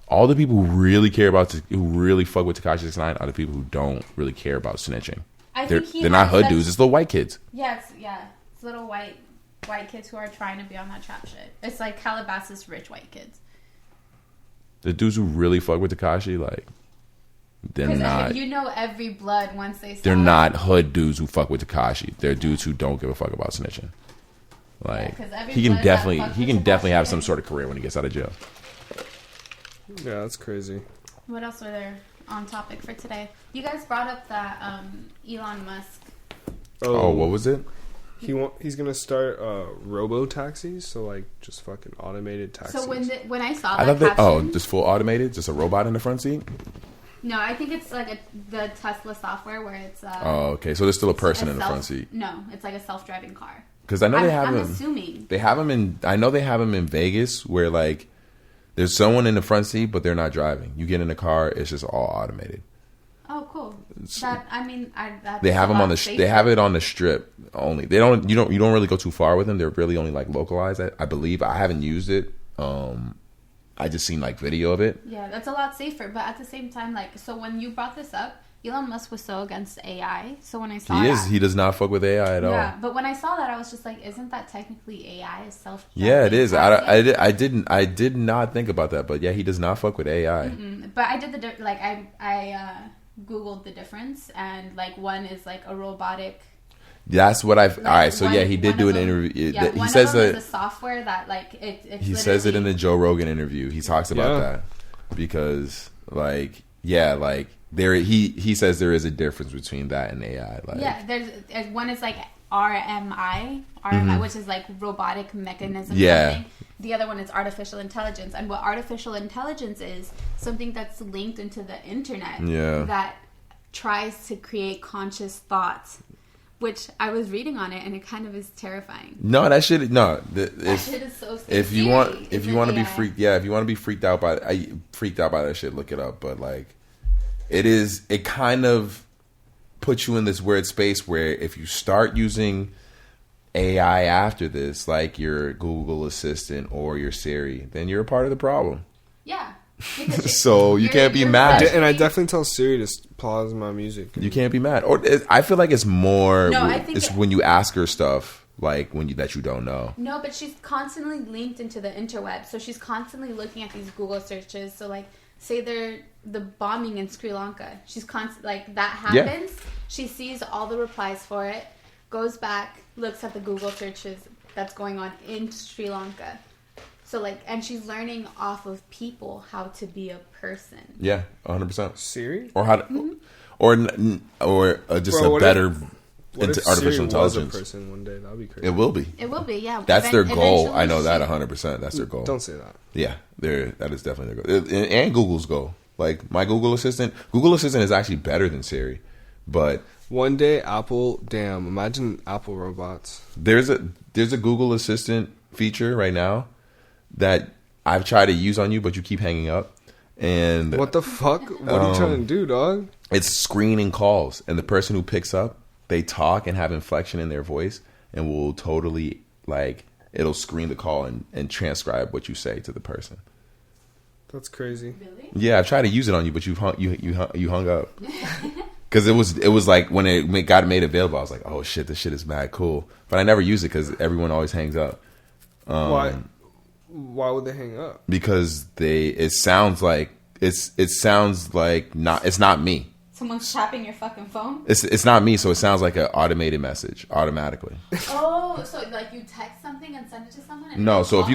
All the people who really care about who really fuck with Tekashi 6ix9ine are the people who don't really care about snitching. They're not hood dudes; it's little white kids. Yeah, it's little white kids who are trying to be on that trap shit. It's like Calabasas rich white kids. The dudes who really fuck with Tekashi, like, they're not. You know every blood once they. They're not hood dudes who fuck with Tekashi. They're dudes who don't give a fuck about snitching. Like, he can definitely have some sort of career when he gets out of jail. Yeah, that's crazy. What else are there on topic for today? You guys brought up that Elon Musk. Oh, what was it? He's gonna start robo taxis, so like just fucking automated taxis. So when I saw that caption, just full automated, just a robot in the front seat. No, I think it's like the Tesla software where it's. Okay, so there's still a person in the front seat. No, it's like a self-driving car. Because I know they have I'm them. assuming They have them in. I know they have them in Vegas, where like there's someone in the front seat, but they're not driving. You get in the car, it's just all automated. Oh, cool. That's they have them on the. They have it on the strip only. They don't. You don't really go too far with them. They're really only like localized. I believe. I haven't used it. I just seen like video of it. Yeah, that's a lot safer. But at the same time, like, so when you brought this up, Elon Musk was so against AI. So when I saw he does not fuck with AI at all. Yeah, but when I saw that, I was just like, isn't that technically AI is self? Yeah, it is. I did not think about that, but yeah, he does not fuck with AI. But I did I Googled the difference, and like one is like a robotic. That's what I've. All right, so yeah, he did do an interview. Yeah, he says that the software that like it. He says it in the Joe Rogan interview. He talks about that because like there he says there is a difference between that and AI. Like, yeah, there's one is like RMI, which is like robotic mechanism. Yeah. Something. The other one is artificial intelligence, and what artificial intelligence is something that's linked into the internet. Yeah. That tries to create conscious thoughts. Which I was reading on it, and it kind of is terrifying. No, that shit. No, that shit is so scary. If you want to be freaked, if you want to be freaked out by that shit, look it up. But like, it kind of puts you in this weird space where if you start using AI after this, like your Google Assistant or your Siri, then you're a part of the problem. Yeah. So you can't be mad. And I definitely tell Siri to pause my music. You can't be mad. Or I feel like it's more. No, I think it's when you ask her stuff like that you don't know. No, but she's constantly linked into the interweb, so she's constantly looking at these Google searches. So like, say they're the bombing in Sri Lanka, she's like that happens. Yeah. She sees all the replies for it, goes back, looks at the Google searches that's going on in Sri Lanka. So like, and she's learning off of people how to be a person. Yeah, 100%. Siri? Or how to, or just a better artificial intelligence. Was a person one day? That'd be crazy. It will be. It will be. Yeah. That's their goal. I know that 100%. That's their goal. Don't say that. Yeah, that is definitely their goal, and Google's goal. Like my Google Assistant is actually better than Siri, but one day imagine Apple robots. There's a Google Assistant feature right now that I've tried to use on you, but you keep hanging up. And what the fuck? What are you trying to do, dog? It's screening calls, and the person who picks up, they talk and have inflection in their voice, and will totally like it'll screen the call and transcribe what you say to the person. That's crazy. Really? Yeah, I tried to use it on you, but you hung up. Because it was like when it got made available, I was like, oh shit, this shit is mad cool. But I never use it because everyone always hangs up. Why would they hang up? Because it sounds like it's not me. Someone's tapping your fucking phone? It's not me, so it sounds like an automated message automatically. Oh, so like you text something and send it to someone? And No, so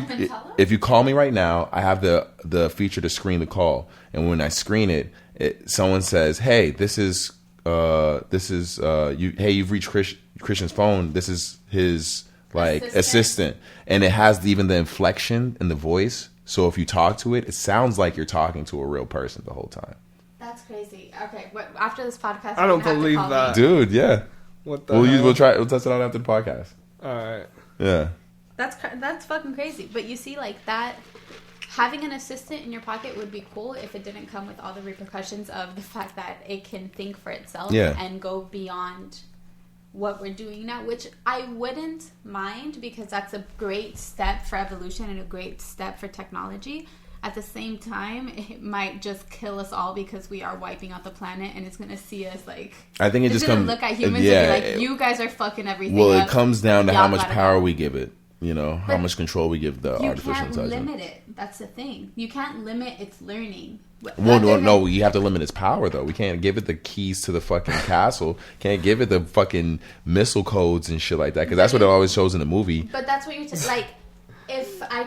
if you call me right now, I have the feature to screen the call, and when I screen it, someone says, "Hey, this is you. Hey, you've reached Christian's phone. This is his like assistant," and it has even the inflection in the voice. So if you talk to it, it sounds like you're talking to a real person the whole time. That's crazy. Okay, after this podcast, I don't believe that, dude. Yeah, what the? Hell? We'll test it out after the podcast. All right. Yeah. That's fucking crazy. But you see, like that, having an assistant in your pocket would be cool if it didn't come with all the repercussions of the fact that it can think for itself and go beyond what we're doing now, which I wouldn't mind because that's a great step for evolution and a great step for technology. At the same time, it might just kill us all because we are wiping out the planet, and it's gonna see us like. I think it's gonna look at humans and be like, "You guys are fucking everything." Well, up. it comes down to Y'all how much power go. we give it. You know, how much control we give the artificial intelligence. You can't limit it. That's the thing. You can't limit its learning. Well, no, you have to limit its power, though. We can't give it the keys to the fucking castle. Can't give it the fucking missile codes and shit like that, because that's what it always shows in the movie. But that's what you're like. If a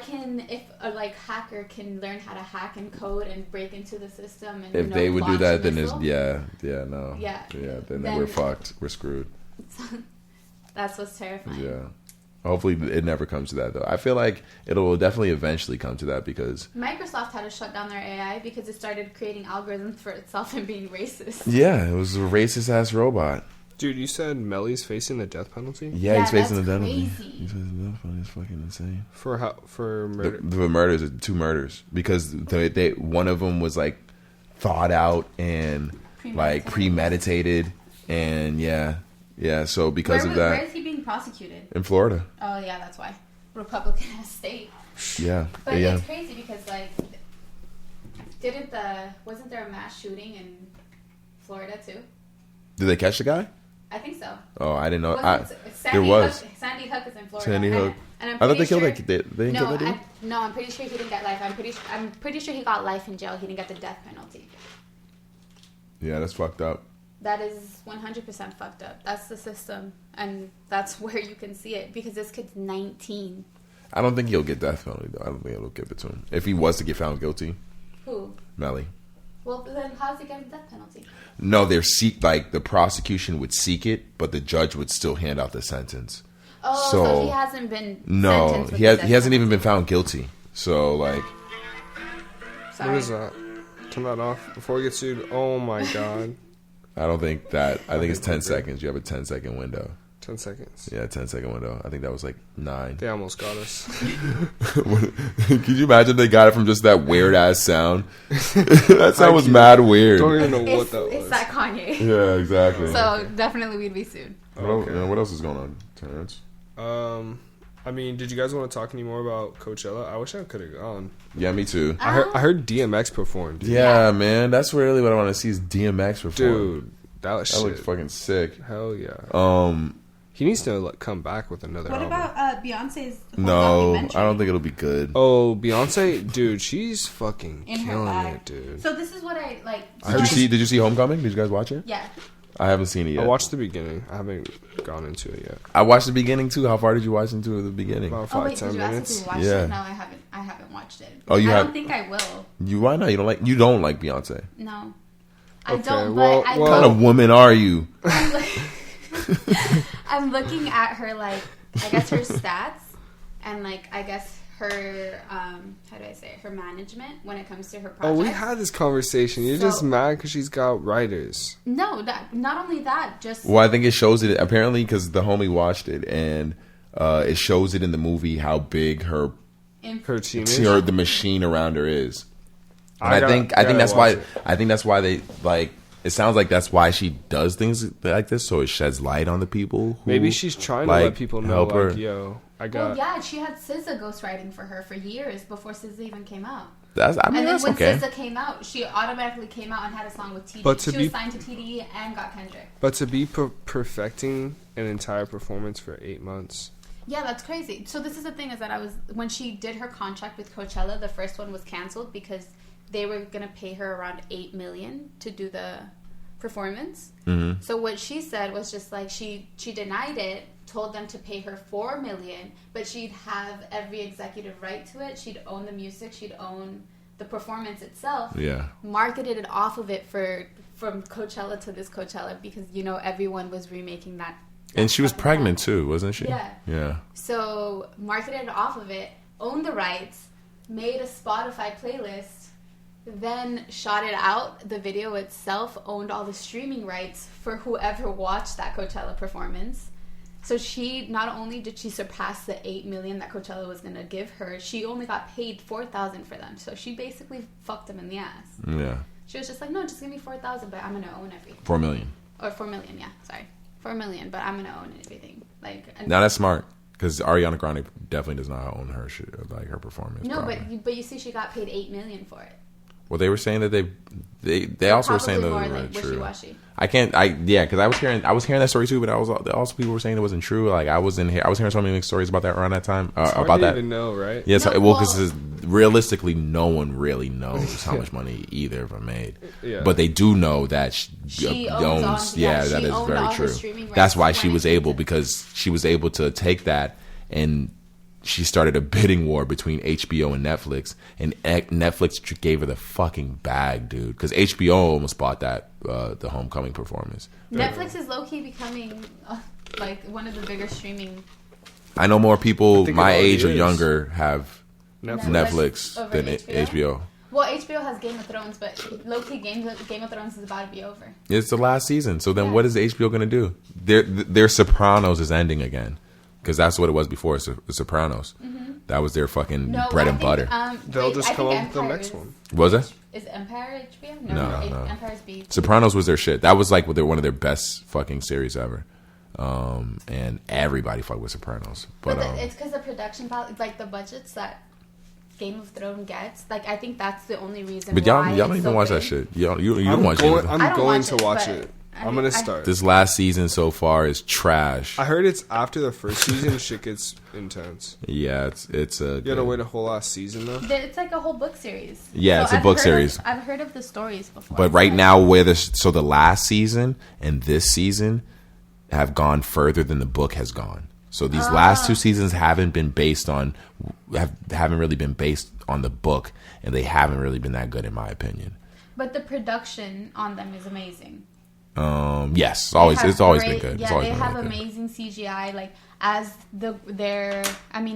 hacker can learn how to hack and code and break into the system, and if they would do that, then missile, then we're fucked. We're screwed. That's what's terrifying. Yeah. Hopefully it never comes to that, though. I feel like it'll definitely eventually come to that because Microsoft had to shut down their AI because it started creating algorithms for itself and being racist. Yeah, it was a racist ass robot. Dude, you said Melly's facing the death penalty? Yeah, he's facing the death penalty. He's facing the death penalty. It's fucking insane. For murder? The murders, 2 murders, because they one of them was like thought out and like premeditated, and yeah. So because of that, where is he being prosecuted? In Florida. Oh yeah, that's why. Republican state. Yeah, but it's crazy because like, wasn't there a mass shooting in Florida too? Did they catch the guy? I think so. Oh, I didn't know. There was. Sandy Hook is in Florida. Sandy Hook. And I thought they killed that. They didn't kill that dude? No, I'm pretty sure he didn't get life. I'm pretty sure he got life in jail. He didn't get the death penalty. Yeah, that's fucked up. That is 100% fucked up. That's the system, and that's where you can see it because this kid's 19. I don't think he'll get death penalty though. I don't think it'll give it to him if he was to get found guilty. Who? Melly. Well, then how's he getting the death penalty? No, the prosecution would seek it, but the judge would still hand out the sentence. Oh, so he hasn't been. No, he hasn't even been found guilty. So like. Sorry. What is that? Turn that off before we get sued. Oh my god. I don't think that. I think it's 10 seconds. You have a 10-second window. 10 seconds. Yeah, 10-second window. I think that was like 9. They almost got us. Could you imagine they got it from just that weird ass sound? That sound was mad weird. Don't even know what that was. It's that Kanye. Yeah, exactly. So definitely we'd be sued. Okay. What else is going on, Terrence? I mean, did you guys want to talk any more about Coachella? I wish I could have gone. Yeah, me too. I heard DMX performed. Dude. Yeah, man, that's really what I want to see is DMX perform. Dude, that looks fucking sick. Hell yeah. He needs to come back with another album. What about Beyonce's No, I don't think it'll be good. Oh, Beyonce, dude, she's fucking killing it, dude. So this is what I like. Did you see Homecoming? Did you guys watch it? Yeah. I haven't seen it yet. I watched the beginning. I haven't gone into it yet. I watched the beginning too. How far did you watch into the beginning? About 5-10 minutes. Did you watch it? No, I haven't watched it. Oh, I don't think I will. Why not? You don't like Beyonce? No. Okay, I don't. well, but what kind of woman are you? I'm looking at her like I guess her stats and like I guess her how do I say it? Her management when it comes to her projects. Oh, we had this conversation. You're just mad because she's got writers. No, not only that. Just well, I think it shows it apparently because the homie watched it and it shows it in the movie how big her team is, or the machine around her is. And I think that's why they like it sounds like that's why she does things like this, so it sheds light on the people. Who, maybe she's trying to let people know, like, yo, I got. Well, yeah, she had SZA ghostwriting for her for years before SZA even came out. And then when okay. SZA came out, she automatically came out and had a song with TDE. But she was signed to TDE and got Kendrick. But to be perfecting an entire performance for 8 months. Yeah, that's crazy. So this is the thing, is that when she did her contract with Coachella, the first one was canceled because they were going to pay her around $8 million to do the performance. Mm-hmm. So what she said was just like, she denied it, told them to pay her $4 million, but she'd have every executive right to it. She'd own the music, she'd own the performance itself. Yeah. Marketed it off of it from Coachella to this Coachella because, you know, everyone was remaking that. And she was pregnant too, wasn't she? Yeah. Yeah. So marketed it off of it, owned the rights, made a Spotify playlist, then shot it out. The video itself owned all the streaming rights for whoever watched that Coachella performance. So she, not only did she surpass the $8 million that Coachella was going to give her, she only got paid $4,000 for them. So she basically fucked them in the ass. Yeah. She was just like, no, just give me $4,000, but I'm going to own everything. $4 million. Or $4 million, yeah. Sorry. $4 million, but I'm going to own everything. Now that's smart. Because Ariana Grande definitely does not own her shit, like her performance. No, probably. but you see, she got paid $8 million for it. Well, they were saying that they also were saying that more it like wasn't true. wishy-washy. Because I was hearing that story too, but also people were saying it wasn't true. Like I was hearing so many stories about that around that time. About that, even know, right? Yeah, so, No, well, because realistically, no one really knows how much money either of them made. Yeah. But they do know that she owns. Yeah, that is very true. That's why she was able, because she was able to take that and she started a bidding war between HBO and Netflix, and Netflix gave her the fucking bag, dude. Because HBO almost bought that the Homecoming performance. Netflix is low key becoming like one of the bigger streaming. I know more people my age or younger have Netflix than HBO. Well, HBO has Game of Thrones, but low key Game of Thrones is about to be over. It's the last season, so then what is HBO gonna do? Their Sopranos is ending again. Because that's what it was before, The Sopranos. Mm-hmm. That was their fucking bread and butter. They'll just come up with the next one. Was it? Is Empire HBO? No. Empire's B. Sopranos was their shit. That was like one of their best fucking series ever. And everybody fucked with Sopranos. But it's because the production, like the budgets that Game of Thrones gets, like I think that's the only reason. But y'all don't even watch that shit. You don't watch it. I'm going to watch it. I'm gonna start. This last season so far is trash. I heard it's after the first season, shit gets intense. Yeah, it's a. You gotta wait a whole last season though. It's like a whole book series. Yeah, it's a book series. I've heard of the stories before. But right now, the last season and this season have gone further than the book has gone. So these last two seasons haven't really been based on the book, and they haven't really been that good in my opinion. But the production on them is amazing. Yes, it's always been good. Yeah, they have amazing CGI. Like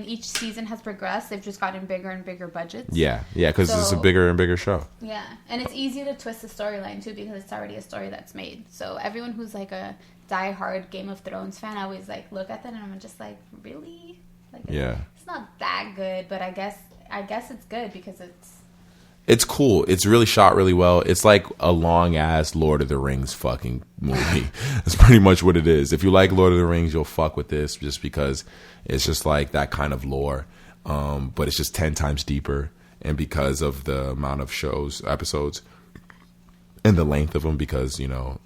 each season has progressed, they've just gotten bigger and bigger budgets. Yeah, because it's a bigger and bigger show. Yeah, and it's easier to twist the storyline too because it's already a story that's made. So everyone who's like a diehard Game of Thrones fan, I always like look at that and I'm just like, really? Like, it's not that good, but I guess it's good because it's cool. It's really shot really well. It's like a long ass Lord of the Rings fucking movie. That's pretty much what it is. If you like Lord of the Rings, you'll fuck with this just because it's just like that kind of lore. But it's just 10 times deeper, and because of the amount of episodes, and the length of them, because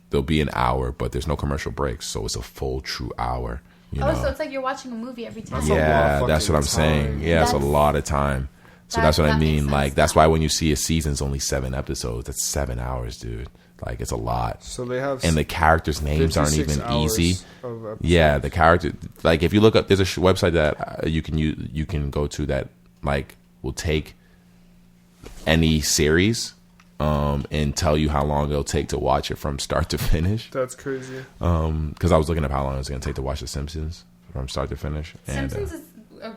they'll be an hour, but there's no commercial breaks, so it's a full true hour. So it's like you're watching a movie every time. That's what I'm saying. Yeah, it's a lot of time. So that's what I mean. Like, that's why when you see a season's only 7 episodes, that's 7 hours, dude. Like, it's a lot. So they have, and the characters' names aren't even easy. Yeah, the character. Like, if you look up, there's a website that you can go to that like will take any series and tell you how long it'll take to watch it from start to finish. That's crazy. Because I was looking up how long it's going to take to watch The Simpsons from start to finish. Simpsons is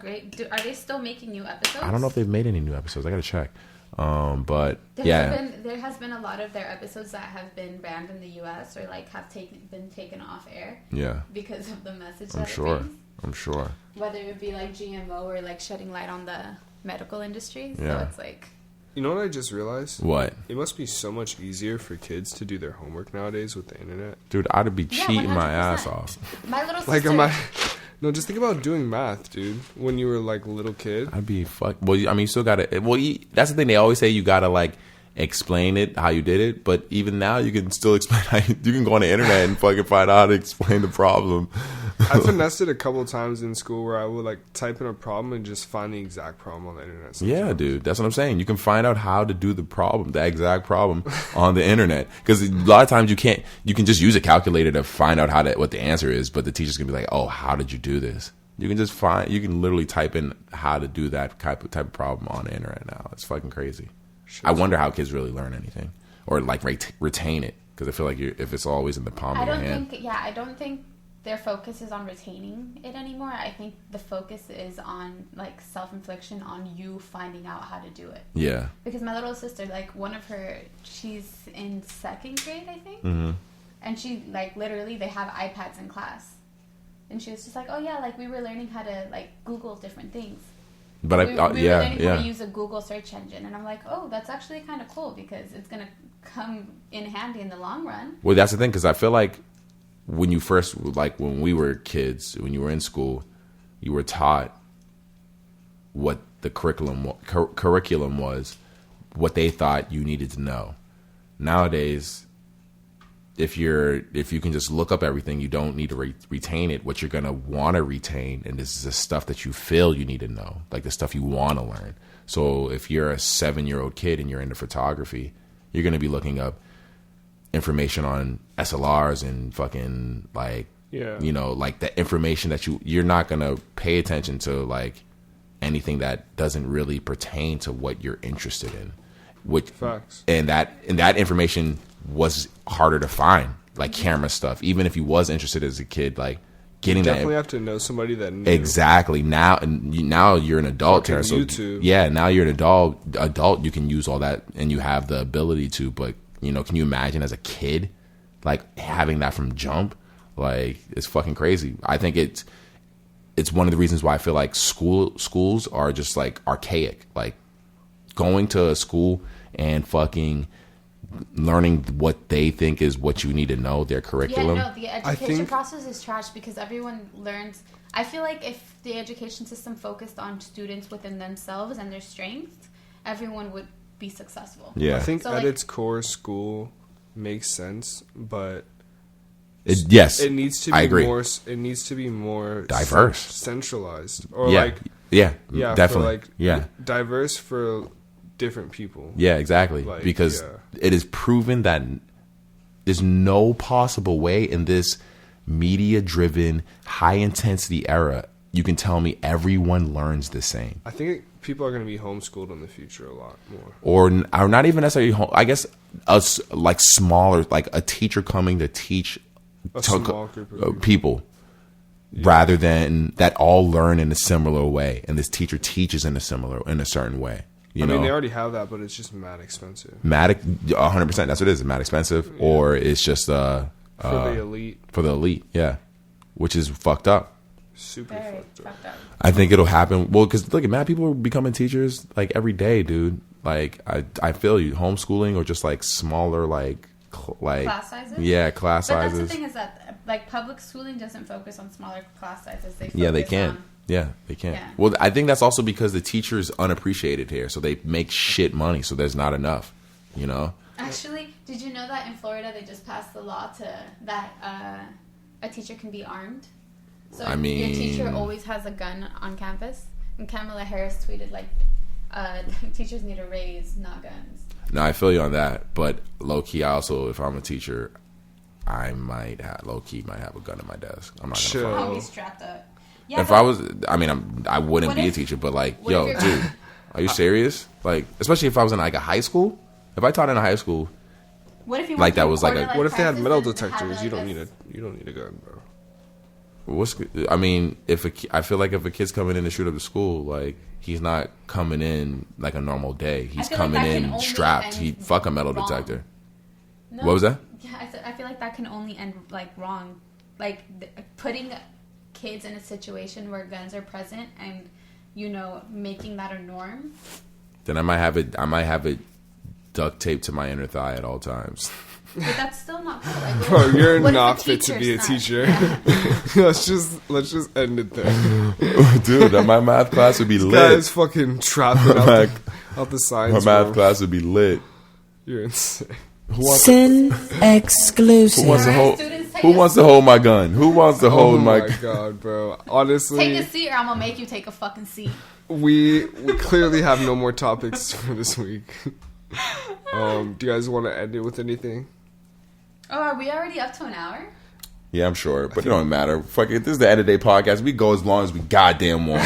great. Are they still making new episodes? I don't know if they've made any new episodes. I got to check. But there has been a lot of their episodes that have been banned in the U.S. or like have been taken off air. Yeah. Because of the message. I'm sure. Whether it be like GMO or like shedding light on the medical industry. So it's like. You know what I just realized? What? It must be so much easier for kids to do their homework nowadays with the internet. Dude, I'd be cheating my 100%. ass off. My little Like, sister. no, just think about doing math, dude. When you were like a little kid. I'd be Well, I mean, you still gotta. Well, that's the thing. They always say you gotta like explain it how you did it, but even now you can still explain how you can go on the internet and fucking find out how to explain the problem. I finessed it a couple of times in school where I would like type in a problem and just find the exact problem on the internet. Yeah, dude, that's what I'm saying. You can find out how to do the exact problem on the internet, because a lot of times you can just use a calculator to find out what the answer is, but the teacher's gonna be like, oh, how did you do this? You can literally type in how to do that type of problem on the internet now. It's fucking crazy. I wonder how kids really learn anything or like retain it, because I feel like if it's always in the palm of your hand. I don't think their focus is on retaining it anymore. I think the focus is on like self-infliction, on you finding out how to do it. Yeah. Because my little sister, like she's in 2nd grade, I think. Mm-hmm. And she like literally they have iPads in class. And she was just like, oh yeah, like we were learning how to like Google different things. But we were learning how to use a Google search engine, and I'm like, oh, that's actually kind of cool because it's gonna come in handy in the long run. Well, that's the thing, because I feel like when we were kids, when you were in school, you were taught what the curriculum was, what they thought you needed to know. Nowadays, if you can just look up everything, you don't need to retain it. What you're going to want to retain, and this is the stuff that you feel you need to know, like the stuff you want to learn. So if you're a 7-year-old kid and you're into photography, you're going to be looking up information on SLRs and fucking like, like the information that you're not going to pay attention to, like anything that doesn't really pertain to what you're interested in. Facts. And that information was harder to find, like camera stuff. Even if you was interested as a kid, like getting that. You definitely have to know somebody that knew. Exactly. Now you're an adult, Tara, so YouTube. Yeah, now you're an adult. You can use all that, and you have the ability to. But can you imagine as a kid, like having that from jump? Like, it's fucking crazy. I think it's one of the reasons why I feel like schools are just like archaic. Like going to a school and fucking learning what they think is what you need to know, their curriculum. Yeah, no, the education process is trash because everyone learns. I feel like if the education system focused on students within themselves and their strengths, everyone would be successful. Yeah, I think at its core, school makes sense, but it needs to be more. It needs to be more diverse, centralized, or definitely, diverse for different people. Yeah, exactly. Because it is proven that there's no possible way in this media-driven, high-intensity era you can tell me everyone learns the same. I think people are going to be homeschooled in the future a lot more. Or not even necessarily I guess us like smaller, like a teacher coming to teach a small group of people. Rather than that all learn in a similar way, and this teacher teaches in a certain way. I mean, they already have that, but it's just mad expensive. 100%. That's what it is. Mad expensive, or it's just for the elite. For the elite, yeah, which is fucked up. Super fucked up. I think it'll happen. Well, because look, mad people are becoming teachers like every day, dude. Like I feel you, homeschooling or just like smaller like class sizes. Yeah, class sizes. But that's the thing is that like public schooling doesn't focus on smaller class sizes. They can. Yeah, they can. Yeah. Well, I think that's also because the teacher's unappreciated here, so they make shit money, so there's not enough, Actually, did you know that in Florida they just passed the law that a teacher can be armed? So your teacher always has a gun on campus. And Kamala Harris tweeted like, teachers need to raise, not guns. No, I feel you on that, but low key, I also, if I'm a teacher, I might have a gun in my desk. I'm not gonna. I'll be strapped up. Yeah, if I was, I wouldn't be a teacher, but like, yo, dude, are you serious? Like, especially if I was in like a high school. If I taught in a high school, what if you like that was like a? What if they had metal detectors? You don't need a gun, bro. I feel like if a kid's coming in to shoot up the school, like he's not coming in like a normal day. He's coming in strapped. Fuck a metal detector. No. What was that? Yeah, I feel like that can only end like wrong, like putting kids in a situation where guns are present and making that a norm. then I might have it duct taped to my inner thigh at all times. But that's still not cool. Like, Bro, you're what if not the fit to be a teacher's teacher. not- let's just end it there. Dude, my math class would be This lit. guy's fucking trapping out the My science math room. class would be lit. You're insane. Sin exclusive. Who wants to Alright, hold? students, take Who a wants to hold my gun? Who wants to Oh hold my my? god, bro. Honestly, Take a seat, or I'm gonna make you take a fucking seat. we clearly have no more topics for this week. Do you guys want to end it with anything? Oh, are we already up to an hour? Yeah, I'm sure, but it don't matter. Fuck it. This is the end of the day podcast. We go as long as we goddamn want.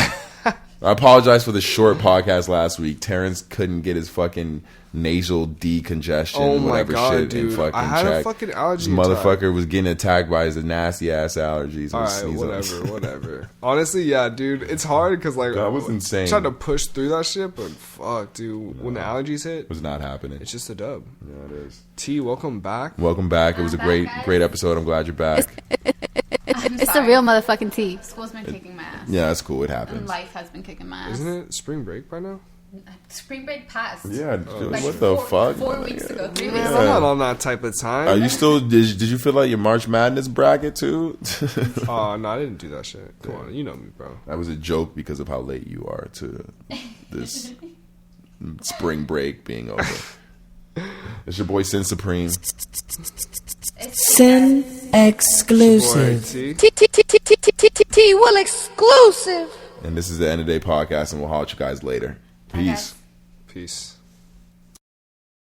I apologize for the short podcast last week. Terrence couldn't get his fucking nasal decongestion, Oh my whatever god, shit, dude. in fucking I had check. a fucking This allergy attack. motherfucker was getting attacked by his nasty ass allergies. Alright, whatever. Honestly, yeah, dude. It's hard because, like, That was insane. Tried to push through that shit, but fuck, dude. When the allergies hit, It was not happening. it's just a dub. Yeah, it is. T, welcome back. Welcome back. It was a I'm great, back, guys. great episode. I'm glad you're back. I'm It's the sorry. real motherfucking tea. School's been kicking my ass. Yeah, that's cool. It And happens. life has been kicking my ass. Isn't it spring break by now? Spring break passed. Yeah, Like what the fuck? 4 weeks ago, 3 weeks Man, ago. I'm not on that type of time. Are you still? Did you fill out your March Madness bracket too? Oh, no, I didn't do that shit. Come on, you know me, bro. That was a joke because of how late you are to this spring break being over. It's your boy Sin Supreme. Sin Boy, exclusive. T. T will exclusive. And this is the End of Day podcast, and we'll holler at you guys later. Peace. guys. Peace.